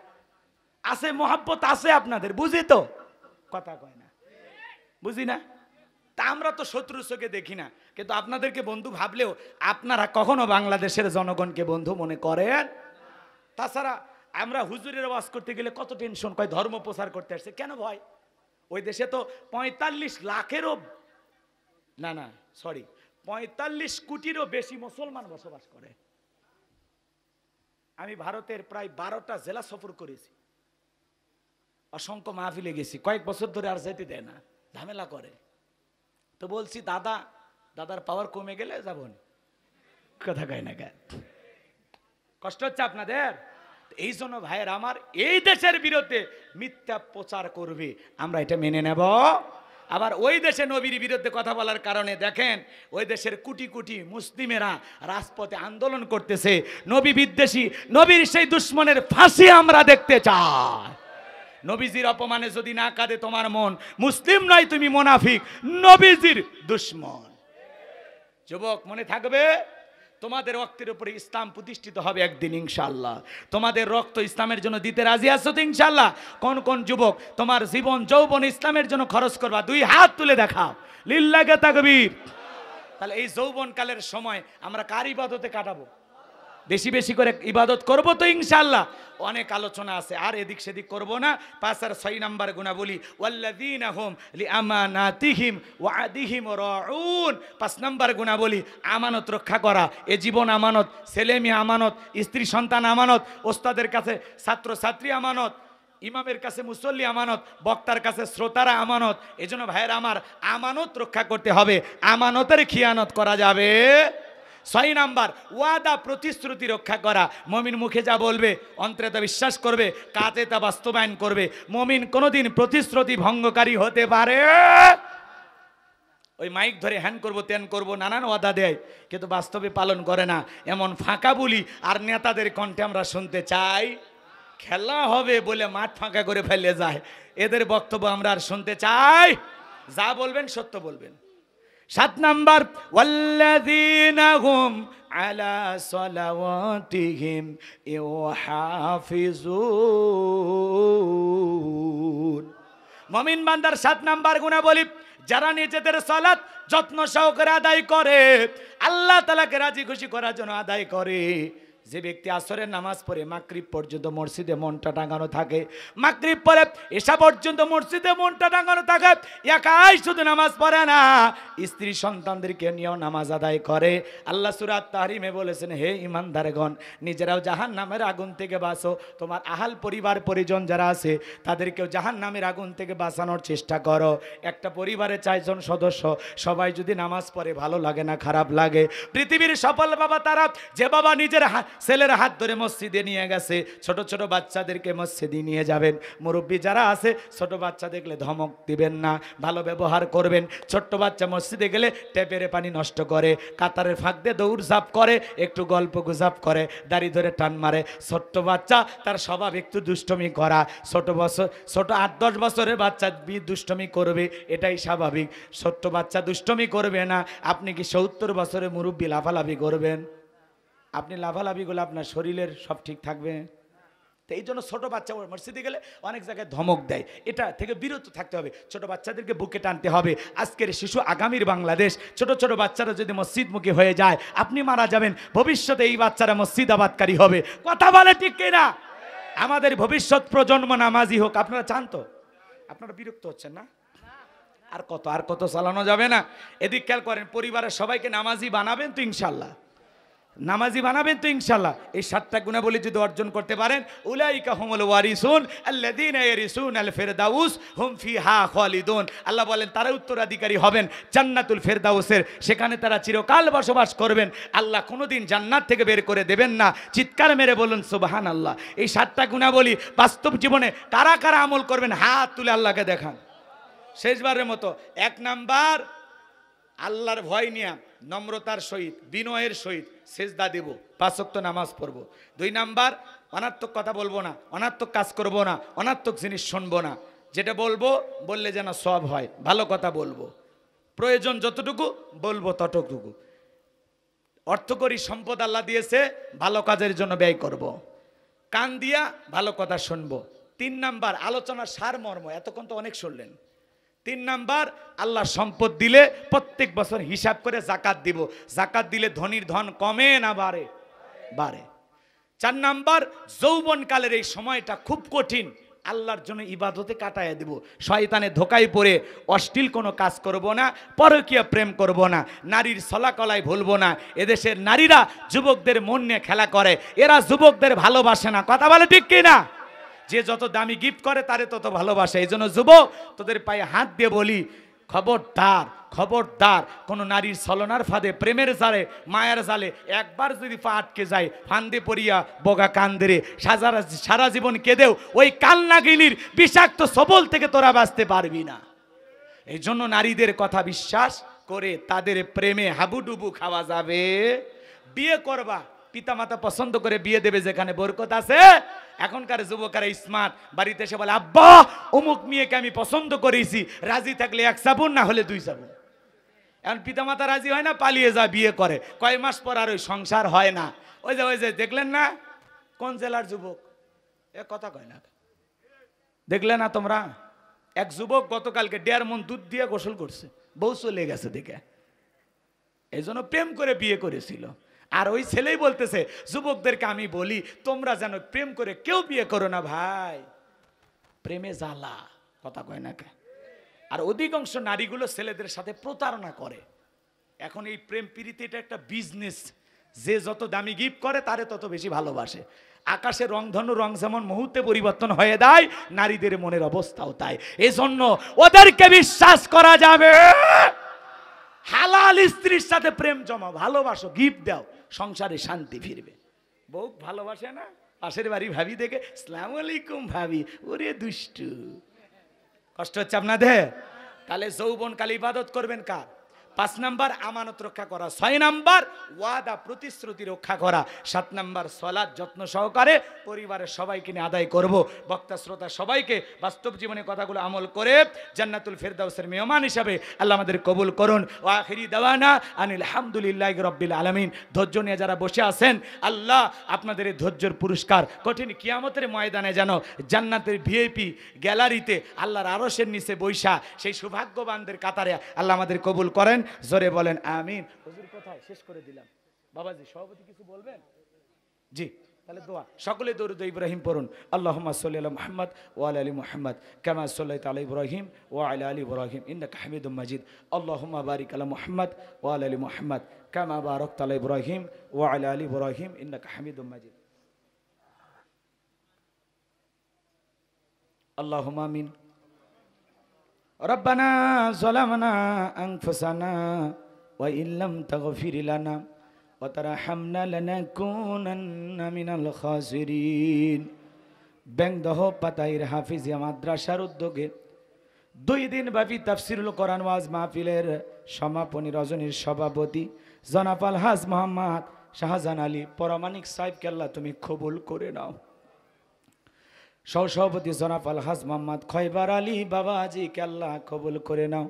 আছে মহাব্বত আছে আপনাদের, বুঝি তো? কথা কয় না, বুঝি না? তা আমরা তো শত্রু চোখে দেখি না, কিন্তু আপনাদেরকে বন্ধু ভাবলেও আপনারা কখনো বাংলাদেশের জনগণকে বন্ধু মনে করেন? তাছাড়া আমরা হুজুরের ওয়াজ করতে গেলে কত টেনশন, কয় ধর্ম প্রচার করতে আসছে। কেন ভয়? ওই দেশে তো 45 লাখেরও না, 45 কোটিরও বেশি মুসলমান বসবাস করে। আমি ভারতের প্রায় 12টা জেলা সফর করেছি, অসংখ্য মাহফিলে গেছি, কয়েক বছর ধরে আর যেতে দেয় না, ঝামেলা করে। তো বলছি, দাদার পাওয়ার কমে গেলে যাব না। কথা কয় না কেন? কষ্ট হচ্ছে আপনাদের? এই জন্য ভাইয়ের আমার, এই দেশের বিরুদ্ধে মিথ্যা প্রচার করবে, আমরা এটা মেনে নেব। আবার ওই দেশে নবীর বিরুদ্ধে কথা বলার কারণে দেখেন ওই দেশের কোটি কোটি মুসলিমেরা রাজপথে আন্দোলন করতেছে। নবী বিদ্বেষী, নবীর সেই দুশ্মনের ফাঁসি আমরা দেখতে চাই। নবীজির অপমানে যদি না কাঁদে তোমার মন, মুসলিম নয় তুমি মুনাফিক, নবীজির দুশ্মন। যুবক মনে থাকবে, তোমাদের রক্তের উপরে ইসলাম প্রতিষ্ঠিত হবে একদিন ইনশাআল্লাহ। তোমাদের রক্ত ইসলামের জন্য দিতে রাজি আছো তো ইনশাআল্লাহ? কোন কোন যুবক তোমার জীবন যৌবন ইসলামের জন্য খরচ করবা? 2 হাত তুলে দেখাও, লিল্লাহি তাকবীর। তাহলে এই যৌবন কালের সময় আমরা কার ইবাদতে কাটাবো? বেশি বেশি করে ইবাদত করবো তো ইনশাআল্লাহ। অনেক আলোচনা আছে, আর এদিক সেদিক করবো না। 5 আর 6 নাম্বার গুণাবলী, ওয়াল্লাযীনা হুম লিআমানাতিহিম ওয়া আদিহিম রাউন। 5 নাম্বার গুণাবলী, আমানত রক্ষা করা। এ জীবন আমানত, ছেলে মেয়ে আমানত, স্ত্রী সন্তান আমানত, ওস্তাদের কাছে ছাত্র ছাত্রী আমানত, ইমামের কাছে মুসল্লি আমানত, বক্তার কাছে শ্রোতারা আমানত। এজন্য ভাইয়ের আমার, আমানত রক্ষা করতে হবে, আমানতের খিয়ানত করা যাবে। 6 নাম্বার, ওয়াদা প্রতিশ্রুতি রক্ষা করা। মুমিন মুখে যা বলবে, অন্তরে তা বিশ্বাস করবে, কাজে তা বাস্তবায়ন করবে। মুমিন কোনোদিন প্রতিশ্রুতি ভঙ্গকারী হতে পারে? ওই মাইক ধরে হ্যান করবো ত্যান করবো নানান ওয়াদা দেয়, কিন্তু বাস্তবে পালন করে না। এমন ফাঁকা বলি আর নেতাদের কণ্ঠে আমরা শুনতে চাই। খেলা হবে বলে মাঠ ফাঁকা করে ফেলে যায়, এদের বক্তব্য আমরা আর শুনতে চাই? যা বলবেন সত্য বলবেন। 7 নাম্বার, ওয়াল্লাযীনা হুম আলা সালাওয়াতিহিম ইউহাফিজুন। মুমিন বান্দার 7 নাম্বার গুণাবলী, যারা নিজেদের সালাত যত্ন সহকারে আদায় করে, আল্লাহ তাআলাকে রাজি খুশি করার জন্য আদায় করে। যে ব্যক্তি আসরের নামাজ পড়ে মাগরিব পর্যন্ত মসজিদে মনটা টাঙানো থাকে, মাগরিব পরে এশা পর্যন্ত মসজিদে মনটা টাঙানো থাকে, একাই শুধু নামাজ পড়ে না, স্ত্রী সন্তানদেরকে নিয়েও নামাজ আদায় করে। আল্লাহ সূরা তাহরিমে বলেছেন, হে ঈমানদারগণ, নিজেরাও জাহান্নামের আগুন থেকে বাঁচো, তোমার আহাল পরিবার পরিজন যারা আছে তাদেরকেও জাহান্নামের আগুন থেকে বাঁচানোর চেষ্টা করো। একটা পরিবারে 4 জন সদস্য, সবাই যদি নামাজ পড়ে ভালো লাগে না খারাপ লাগে? পৃথিবীর সফল বাবা তারা, যে বাবা নিজের ছেলের হাত ধরে মসজিদে নিয়ে গেছে, ছোট ছোট বাচ্চাদেরকে মসজিদে নিয়ে যাবেন। মুরব্বী যারা আছে, ছোট বাচ্চা দেখলে ধমক দিবেন না, ভালো ব্যবহার করবেন। ছোট্ট বাচ্চা মসজিদে গেলে ট্যাপের পানি নষ্ট করে, কাতারের ফাঁক দিয়ে দৌড়ঝাঁপ করে, একটু গল্প গুজব করে, দাড়ি ধরে টান মারে। ছোট্ট বাচ্চা, তার স্বভাব একটু দুষ্টমি করা। ছোট 8-10 বছরের বাচ্চা দুষ্টমি করবে, এটাই স্বাভাবিক। ছোট্ট বাচ্চা দুষ্টমি করবে না। আপনি কি 70 বছরের মুরব্বী লাফালাফি করবেন? আপনি লাফালাফি করলে আপনার শরীরের সব ঠিক থাকবে? তো এই জন্য ছোট বাচ্চা মসজিদে গেলে অনেক জায়গায় ধমক দেয়, এটা থেকে বিরত থাকতে হবে। ছোট বাচ্চাদেরকে বুকে টানতে হবে। আজকের শিশু আগামীর বাংলাদেশ। ছোট ছোট বাচ্চারা যদি মসজিদমুখী হয়ে যায়, আপনি মারা যাবেন, ভবিষ্যতে এই বাচ্চারা মসজিদ আবাদকারী হবে। কথা বলে ঠিক কিনা? আমাদের ভবিষ্যৎ প্রজন্ম নামাজি হোক। আপনারা চান তো? আপনারা বিরক্ত হচ্ছেন না? আর কত চালানো যাবে না। এদিক খেয়াল করেন, পরিবারের সবাইকে নামাজি বানাবেন তো ইনশাল্লাহ, নামাজি বানাবেন তো ইনশাল্লাহ। এই 7টা গুণাবলী যদি অর্জন করতে পারেন, উলাইকা হুমুল ওয়ারিসুন আল্লাযীনা ইয়ারিসুনাল ফিরদাউস হুম ফিহা খালিদুন। আল্লাহ বলেন তারা উত্তরাধিকারী হবেন জান্নাতুল ফিরদাউসের, সেখানে তারা চিরকাল বসবাস করবেন। আল্লাহ কোনোদিন জান্নাত থেকে বের করে দেবেন না। চিৎকার মেরে বলুন সুবহানাল্লাহ। এই 7টা গুণাবলী বাস্তব জীবনে কারা কারা আমল করবেন, হাত তুলে আল্লাহকে দেখান। শেষবারের মতো, 1 নাম্বার আল্লাহর ভয় নিয়ে নম্রতার সহিত বিনয়ের সহিত সেজদা দেব, 5 ওয়াক্ত নামাজ পড়ব। 2 নাম্বার অনার্থক কথা বলবো না, অনার্থক কাজ করব না, অনার্থক জিনিস শুনবো না। যেটা বলবো বললে যেন সব হয়, ভালো কথা বলবো, প্রয়োজন যতটুকু বলবো ততটুকু। অর্থকরী সম্পদ আল্লাহ দিয়েছে, ভালো কাজের জন্য ব্যয় করব। কান দিয়া ভালো কথা শুনবো। 3 নাম্বার আলোচনার সারমর্ম, এতক্ষণ তো অনেক শুনলেন। 3 নাম্বার আল্লাহ সম্পদ দিলে প্রত্যেক বছর হিসাব করে জাকাত দিব। জাকাত দিলে ধনীর ধন কমে না বাড়ে? বাড়ে। 4 নাম্বার যৌবনকালের এই সময়টা খুব কঠিন, আল্লাহর জন্য ইবাদতে কাটায় দেব। শয়তানে ধোকায় পড়ে অশ্লীল কোনো কাজ করব না, পরকীয়া প্রেম করব না, নারীর ছলাকলায় ভুলবো না। এদেশের নারীরা যুবকদের মন নিয়ে খেলা করে, এরা যুবকদের ভালোবাসে না। কথা বলে ঠিক কিনা? যে যত দামি গিফট করে তারে তত ভালোবাসে। এই জন্য যুবক তোদের পায়ে হাত দিয়ে বলি, খবরদার খবরদার, কোনো নারীর ছলনার ফাঁদে, প্রেমের জালে, মায়ার জালে একবার যদি পা আটকে যায়, ফান্দে পড়িয়া বগা কান্দেরে সারা জীবন কেঁদেও ওই কালনাগিনীর বিষাক্ত সবল থেকে তোরা বাঁচতে পারবি না। এই জন্য নারীদের কথা বিশ্বাস করে তাদের প্রেমে হাবুডুবু খাওয়া যাবে। বিয়ে করবা, পিতামাতা পছন্দ করে বিয়ে দেবে যেখানে বরকত আছে। এখনকার যুবকেরা স্মার্ট, বাড়িতে এসে বলে আব্বা অমুক মেয়েকে আমি পছন্দ করেছি, রাজি থাকলে 1 সাবুন, না হলে 2 সাবুন। এখন পিতামাতা রাজি হয় না, পালিয়ে যায়, বিয়ে করে। কয় মাস পর আর ওই সংসার হয় না। ওই যে দেখলেন না কোন জেলার যুবক, এ কথা কয় না, দেখলে না তোমরা? এক যুবক গতকালকে 1.5 মণ দুধ দিয়ে গোসল করছে, বউ চলে গেছে দেখে। এই জন্য প্রেম করে বিয়ে করেছিল। আর ওই ছেলেই বলতেছে যুবকদেরকে আমি বলি, তোমরা যেন প্রেম করে কেউ বিয়ে করো না ভাই, প্রেমে জ্বালা। কথা কয় না কে? আর অধিকাংশ নারীগুলো ছেলেদের সাথে প্রতারণা করে। এখন এই প্রেম প্রীতি এটা একটা বিজনেস, যে যত দামি গিফট করে তারে তত বেশি ভালোবাসে। আকাশের রংধনু রং যেমন মুহূর্তে পরিবর্তন হয়ে যায়, নারীদের মনের অবস্থাও তাই। এজন্য ওদেরকে বিশ্বাস করা যাবে। হালাল স্ত্রীর সাথে প্রেম জমা, ভালোবাসো, গিফট দাও, সংসারে শান্তি ফিরবে। বউ ভালোবাসে না, পাশের বাড়ি ভাবি দেখে আসসালামু আলাইকুম ভাবি, ওরে দুষ্টু। কষ্ট হচ্ছে আপনাদের? তাহলে যৌবনকালে ইবাদত করবেন কার? 5 নাম্বার আমানত রক্ষা করা, 6 নাম্বার ওয়াদা প্রতিশ্রুতি রক্ষা করা, 7 নাম্বার সালাত যত্ন সহকারে পরিবারের সবাইকে নিয়ে আদায় করব। বক্তা শ্রোতা সবাইকে বাস্তব জীবনে কথাগুলো আমল করে জান্নাতুল ফেরদাউসের মেহমান হিসাবে আল্লাহ আমাদের কবুল করুন। ওয়া আখিরি দাওয়ানা আনিল হামদুলিল্লাহি রাব্বিল আলামিন। ধৈর্য নিয়ে যারা বসে আছেন, আল্লাহ আপনাদের এই ধৈর্যের পুরস্কার কঠিন কিয়ামতের ময়দানে যেন জান্নাতের ভিআইপি গ্যালারিতে আল্লাহর আরশের নিচে বৈশা সেই সৌভাগ্যবানদের কাতারে আল্লাহ আমাদের কবুল করেন। জোরে বলেন আমিন। হুজুর কোথায়? শেষ করে দিলাম। বাবাজি সভাপতি কিছু বলবেন? জি, তাহলে দোয়া সকলে দরুদ ইব্রাহিম পড়ুন। আল্লাহুম্মা সাল্লি আলা মুহাম্মদ ওয়া আলা আলি মুহাম্মদ কামা সাল্লাইতা আলা ইব্রাহিম ওয়া আলা আলি ইব্রাহিম ইন্নাকা হামিদুম মাজিদ। আল্লাহুম্মা বারিক আলা মুহাম্মদ ওয়া আলা আলি মুহাম্মদ কামা বারাকতা আলা ইব্রাহিম ওয়া আলা আলি ইব্রাহিম ইন্নাকা হামিদুম মাজিদ। আল্লাহুম্মা আমিন। রব্বানা যালামনা আনফুসানা ওয়া ইল্লাম তাগফির লানা ওয়া তারহামনা লানাকুনান্না মিনাল খাসিরিন। ব্যাংদহ পাতাইর হাফিজিয়া মাদ্রাসার উদ্যোগে 2 দিন ব্যাপী তাফসিরুল কোরআন ওয়াজ মাহফিলের সমাপনী রজনীর সভাপতি জনাব আলহাজ মোহাম্মদ শাহজাহান আলী পরমাণিক সাহেবকে আল্লাহ তুমি কবুল করে নাও। সহসভাপতি জনাব আলহাজ মোহাম্মদ খয়বার আলী বাবাজিকে আল্লাহ কবুল করে নাও।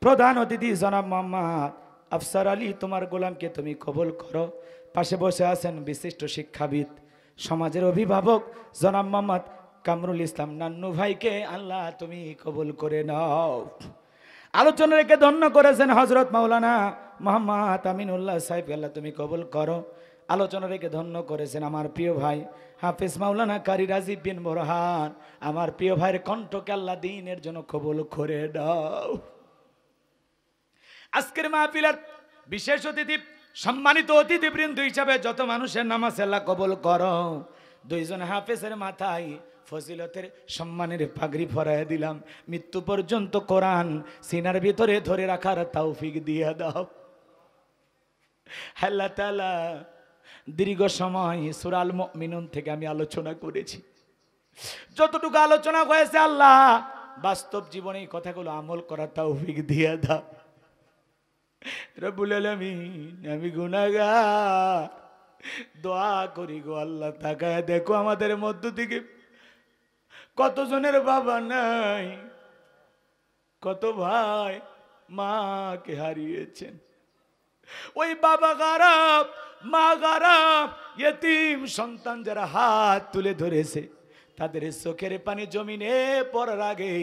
প্রধান অতিথি জনাব মোহাম্মদ আফসার আলী তোমার গোলামকে তুমি কবুল করো। পাশে বসে আছেন বিশিষ্ট শিক্ষাবিদ, সমাজের অভিভাবক জনাব মোহাম্মদ কামরুল ইসলাম নান্নু ভাইকে আল্লাহ তুমি কবুল করে নাও। আলোচনা রেখে ধন্য করেছেন হজরত মাওলানা মোহাম্মদ আমিনুল্লাহ সাহেব, আল্লাহ তুমি কবুল করো। আলোচনা রেখে ধন্য করেছেন আমার প্রিয় ভাই হাফেজ মাওলানা কারি রাজীব বিন বোরহান, আমার প্রিয় ভাইয়ের কণ্ঠকে আল্লাহ দ্বীনের জন্য কবুল করে দাও। আজকের মাহফিলের বিশেষ অতিথি, সম্মানিত অতিথিবৃন্দ হিসাবে যত মানুষের নামাজ আল্লাহ কবুল করো। দুইজন হাফেজের মাথায় ফজিলতের সম্মানের পাগড়ি পরায় দিলাম। মৃত্যু পর্যন্ত কোরআন সিনার ভিতরে ধরে রাখার তৌফিক দিয়ে দাও আল্লাহ তাআলা। দীর্ঘ সময় সূরা আল মুমিনুন থেকে আমি আলোচনা করেছি। যতটুকু আলোচনা হয়েছে আল্লাহ বাস্তব জীবনে এই কথাগুলো আমল করার তৌফিক দিয়ে দাও রব্বুল আলামিন। আমি গুনাহগার, দোয়া করি গো আল্লাহ, তাকায় দেখো আমাদের মধ্য থেকে কতজনের বাবা নাই, কত ভাই মাকে হারিয়েছেন। ওই বাবা খারাপ, মা খারাপ, ইয়েতিম সন্তান যারা হাত তুলে ধরেছে, তাদের চোখের পানি জমিনে পড়ার আগে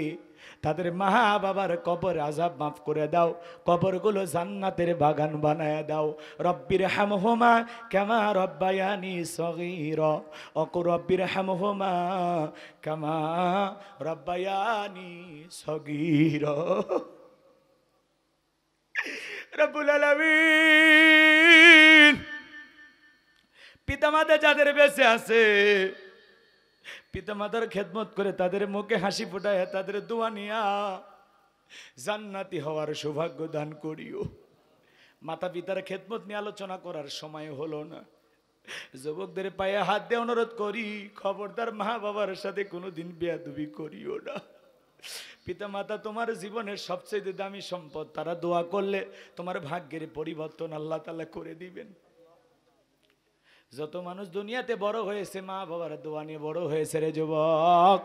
তাদের মা বাবার কবর আযাব মাফ করে দাও, কবরগুলো জান্নাতের বাগান বানায় দাও। রব্বির হামহুমা কামা রব্বায়ানি সগীরা, ওয়া রব্বির হামহুমা কামা রব্বায়ানি সগীরা। রব্বুল আলামিন, পিতামাতা যাদের বেঁচে আছে, পিতামাতার খেদমত করে তাদের মুখে হাসি ফোটায় তাদের দোয়া নিয়া জান্নাতি হওয়ার সৌভাগ্য দান করিও। মাতা পিতার খেদমত নিয়ে আলোচনা করার সময় হলো না। যুবকদের পায়ে হাত দিয়ে অনুরোধ করি, খবরদার মা বাবার সাথে কোনোদিন বেয়াদবি করিও না। পিতা মাতা তোমার জীবনের সবচেয়ে দামি সম্পদ, তারা দোয়া করলে তোমার ভাগ্যের পরিবর্তন আল্লাহ তাআলা করে দিবেন। যত মানুষ দুনিয়াতে বড় হয়েছে মা বাবার দোয়া নিয়ে বড় হয়েছে রে যুবক।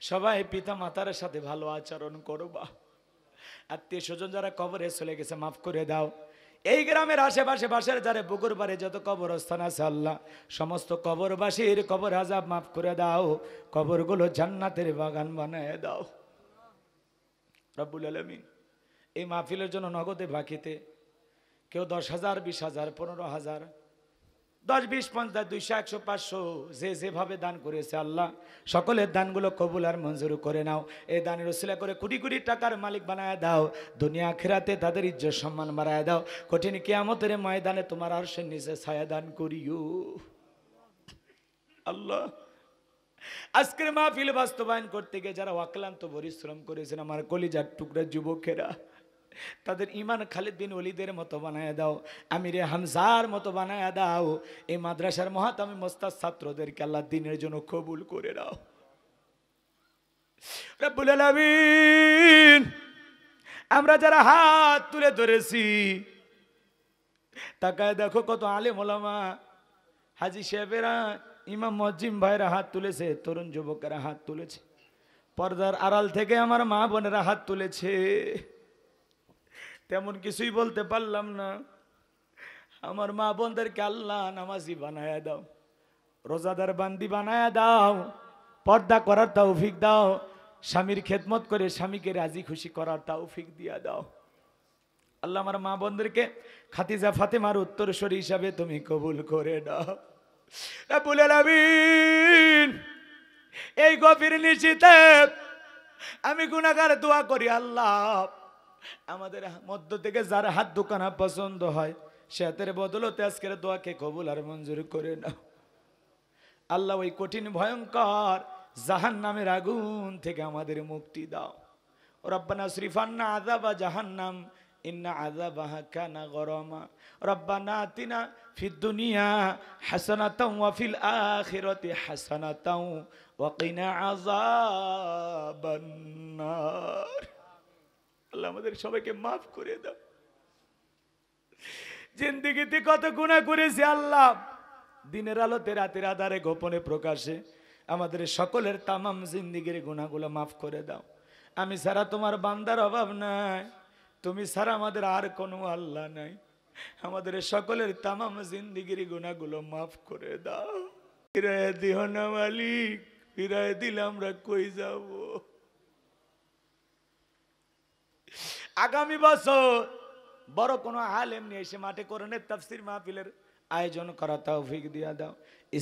সবাই পিতা মাতার সাথে ভালো আচরণ করবা। আত্মীয় স্বজন যারা কবরে চলে গেছে মাফ করে দাও। এই গ্রামের আশেপাশে বাসার যারা পুকুর পাড়ে যত কবরস্থান আছে আল্লাহ সমস্ত কবরবাসীর কবর আযাব মাফ করে দাও, কবরগুলো জান্নাতের বাগান বানায় দাও রব্বুল আলামিন। এই মাহফিলের জন্য নগদে বাকিতে কেউ 10,000, 20,000, 15,000, 10, 20, 50, 200, 100, 500 যে যেভাবে দান করেছে আল্লাহ সকলের দানগুলো কবুল আর মঞ্জুর করে নাও। এই দানের উসিলা করে কোটি কোটি টাকার মালিক বানায় দাও। দুনিয়া আখিরাতে তাদের ইজ্জত সম্মান বাড়ায় দাও। কঠিন কিয়ামতের ময়দানে তোমার আরশের নিচে ছায়া দান করিও আল্লাহ। আজকের মাহফিল বাস্তবায়ন করতে গিয়ে যারা অক্লান্ত পরিশ্রম করেছেন আমার কলিজার টুকরা যুবকেরা, তাদের ইমান খালিদ বিন ওয়ালিদের মতো বানায় দাও, আমিরে হামজার মতো বানায় দাও। এই মাদ্রাসার মহাতামি মোস্তাদ ছাত্রদেরকে আল্লাহ দিনের জন্য কবুল করে দাও রব্বুল আলামিন। আমরা যারা হাত তুলে ধরেছি তাকায় দেখো কত আলেম ওলামা, হাজী সাহেবেরা, ইমাম মুয়াজ্জিম ভাইরা হাত তুলেছে, তরুণ যুবকেরা হাত তুলেছে, পর্দার আড়াল থেকে আমার মা বোনেরা হাত তুলেছে। তেমন কিছুই বলতে পারলাম না। আমার মা বোনদেরকে আল্লাহ নামাজি বানায়া দাও, রোজাদার বান্দি বানায়া দাও, পর্দা করার তৌফিক দাও, স্বামীর খেদমত করে স্বামীকে রাজি খুশি করার তৌফিক দিয়া দাও আল্লাহ। আমার মা বোনদেরকে খাদিজা ফাতেমার উত্তরসূরি হিসাবে তুমি কবুল করে দাও রব্বুল আলামিন। এই গভীর নিশিতে আমি গুনাহগার দোয়া করি আল্লাহ, আমাদের মধ্য থেকে যার হাত দোকানা পছন্দ হয় সে হাতের বদলতে আজকের দোয়াকে কবুল আর মঞ্জুর করে নাও আল্লাহ। ওই কঠিন ভয়ঙ্কর জাহান্নামের আগুন থেকে আমাদের মুক্তি দাও। রব্বানা সরিফান্না আযাবা জাহান্নাম ইন্না আযাবাহা কানা গরামা। রব্বানা আতিনা ফিদ দুনিয়া হাসানাতাও ওয়া ফিল আখিরাতি হাসানাতাও ওয়া কিনা আযাবান নার। আল্লাহ আমাদের সবাইকে মাফ করে দাও। জিন্দেগিতে কত গুনাহ করেছি আল্লাহ, দিনের আলোতে রাতের আধারে গোপনে প্রকাশে আমাদের সকলের তামাম জিন্দেগির গুনাহগুলো মাফ করে দাও। আমি ছাড়া তোমার বান্দার অভাব নাই, তুমি ছাড়া আমাদের আর কোনো আল্লাহ নাই। আমাদের সকলের তামাম জিন্দেগির গুনাহগুলো মাফ করে দাও। ফিরায় দিও না মালিক, ফিরায় দিলে আমরা কই যাব? আগামী বছর বড় কোনো আলেম নিয়ে এসে মাঠে কোরআনের তাফসীর মাহফিলের আয়োজন করা তৌফিক দিয়া দাও।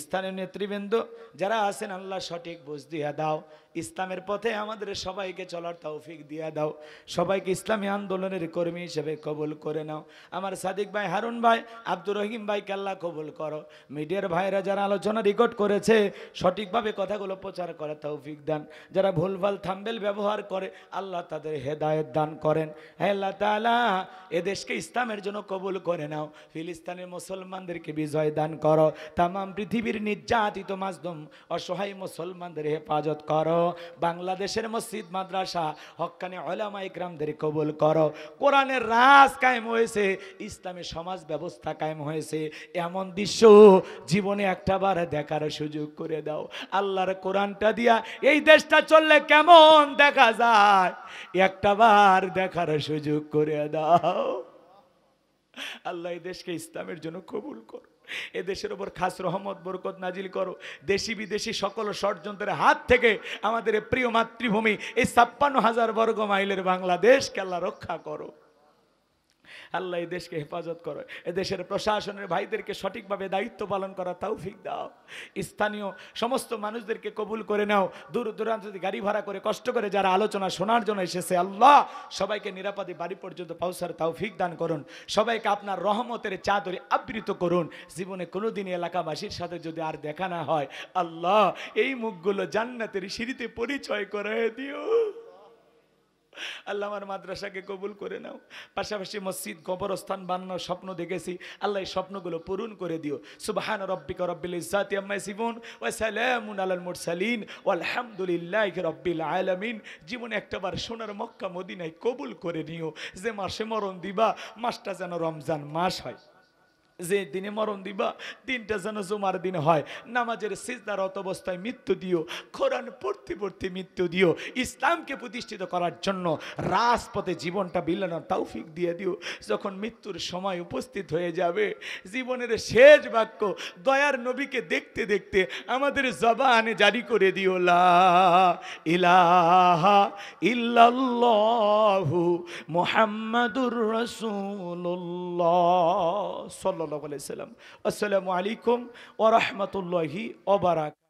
স্থানীয় নেতৃবৃন্দ যারা আছেন, আল্লাহ সঠিক বুঝ দিয়া দাও, ইসলামের পথে আমাদের সবাইকে চলার তৌফিক দিয়া দাও, সবাইকে ইসলামী আন্দোলনের কর্মী হিসেবে কবুল করে নাও। আমার সাদিক ভাই, হারুন ভাই, আব্দুর রহিম ভাইকে আল্লাহ কবুল করো। মিডিয়ার ভাইরা যারা আলোচনা রেকর্ড করেছে, সঠিকভাবে কথাগুলো প্রচার করার তৌফিক দান। যারা ভুলভাল থাম্বেল ব্যবহার করে, আল্লাহ তাদের হেদায়েত দান করেন। হে আল্লাহ তাআলা, এদেশকে ইসলামের জন্য কবুল করে নাও। ফিলিস্তিনের মুসলমানদেরকে বিজয় দান করো। তামাম পৃথিবীর নির্যাতিত মাজলুম অসহায় মুসলমানদের হেফাজত করো। বাংলাদেশের মসজিদ মাদ্রাসা হক্কানি উলামা ইকরামদের কবুল করো। কোরআনের রাজ কায়েম হয়েছে, ইসলামী সমাজ ব্যবস্থা কায়েম হয়েছে, এমন দৃশ্য জীবনে একটাবার দেখার সুযোগ করে দাও। আল্লাহর কোরআনটা দিয়া এই দেশটা চললে কেমন দেখা যায়, একটাবার দেখার সুযোগ করে দাও। আল্লাহ এই দেশকে ইসলামের জন্য কবুল করো। এ দেশের উপর খাস রহমত বরকত নাজিল করো। দেশি বিদেশি সকল ষড়যন্ত্রের হাত থেকে আমাদের প্রিয় মাতৃভূমি এই ৫৬,০০০ বর্গ মাইলের বাংলাদেশকে আল্লাহ রক্ষা করো। আল্লাহ এই দেশকে হেফাজত করো। এ দেশের প্রশাসনের ভাইদেরকে সঠিকভাবে দায়িত্ব পালন করা তৌফিক দাও। স্থানীয় সমস্ত মানুষদেরকে কবুল করে নাও। দূর দূরান্ত থেকে গাড়ি ভাড়া করে কষ্ট করে যারা আলোচনা শোনার জন্য এসেছে, আল্লাহ সবাইকে নিরাপদে বাড়ি পর্যন্ত পৌঁছার তৌফিক দান করুন। সবাইকে আপনার রহমতের চাদরে আবৃত করুন। জীবনে কোনোদিন এলাকাবাসীর সাথে যদি আর দেখা না হয়, আল্লাহ এই মুখগুলো জান্নাতের সিঁড়িতে পরিচয় করায় দিও। আল্লাহ আমার মাদ্রাসাকে কবুল করে নাও। পাশাপাশি মসজিদ কবরস্থান বানানোর স্বপ্ন দেখেছি, আল্লাহ এই স্বপ্নগুলো পূরণ করে দিও। সুবহান রাব্বিকা রাব্বিল ইজ্জাতি আম্মা ইয়াসিফুন ওয়া সালামুন আলাল মুরসালিন ওয়ালহামদুলিল্লাহি রাব্বিল আলামিন। জীবনে একটাবার সোনার মক্কা মদিনায় কবুল করে নিও। যে মাসে মরণ দিবা, মাসটা যেন রমজান মাস হয়। যে দিনে মরণ দিবা, দিনটা যেন জুমার দিন হয়। নামাজের সিজদারত অবস্থায় মৃত্যু দিও। কোরআন পড়তে পড়তে মৃত্যু দিও। ইসলামকে প্রতিষ্ঠিত করার জন্য রাজপথে জীবনটা বিলানোর তৌফিক দিয়ে দিও। যখন মৃত্যুর সময় উপস্থিত হয়ে যাবে, জীবনের শেষ বাক্য দয়ার নবীকে দেখতে দেখতে আমাদের জবানে জারি করে দিও, লা ইলাহা ইল্লাল্লাহু মুহাম্মাদুর রাসূলুল্লাহ সাল্লাল্লাহু আলাইহি ওয়া সাল্লাম। আসসালামু আলাইকুম ওয়া রাহমাতুল্লাহি ওয়া বারাকাতুহু।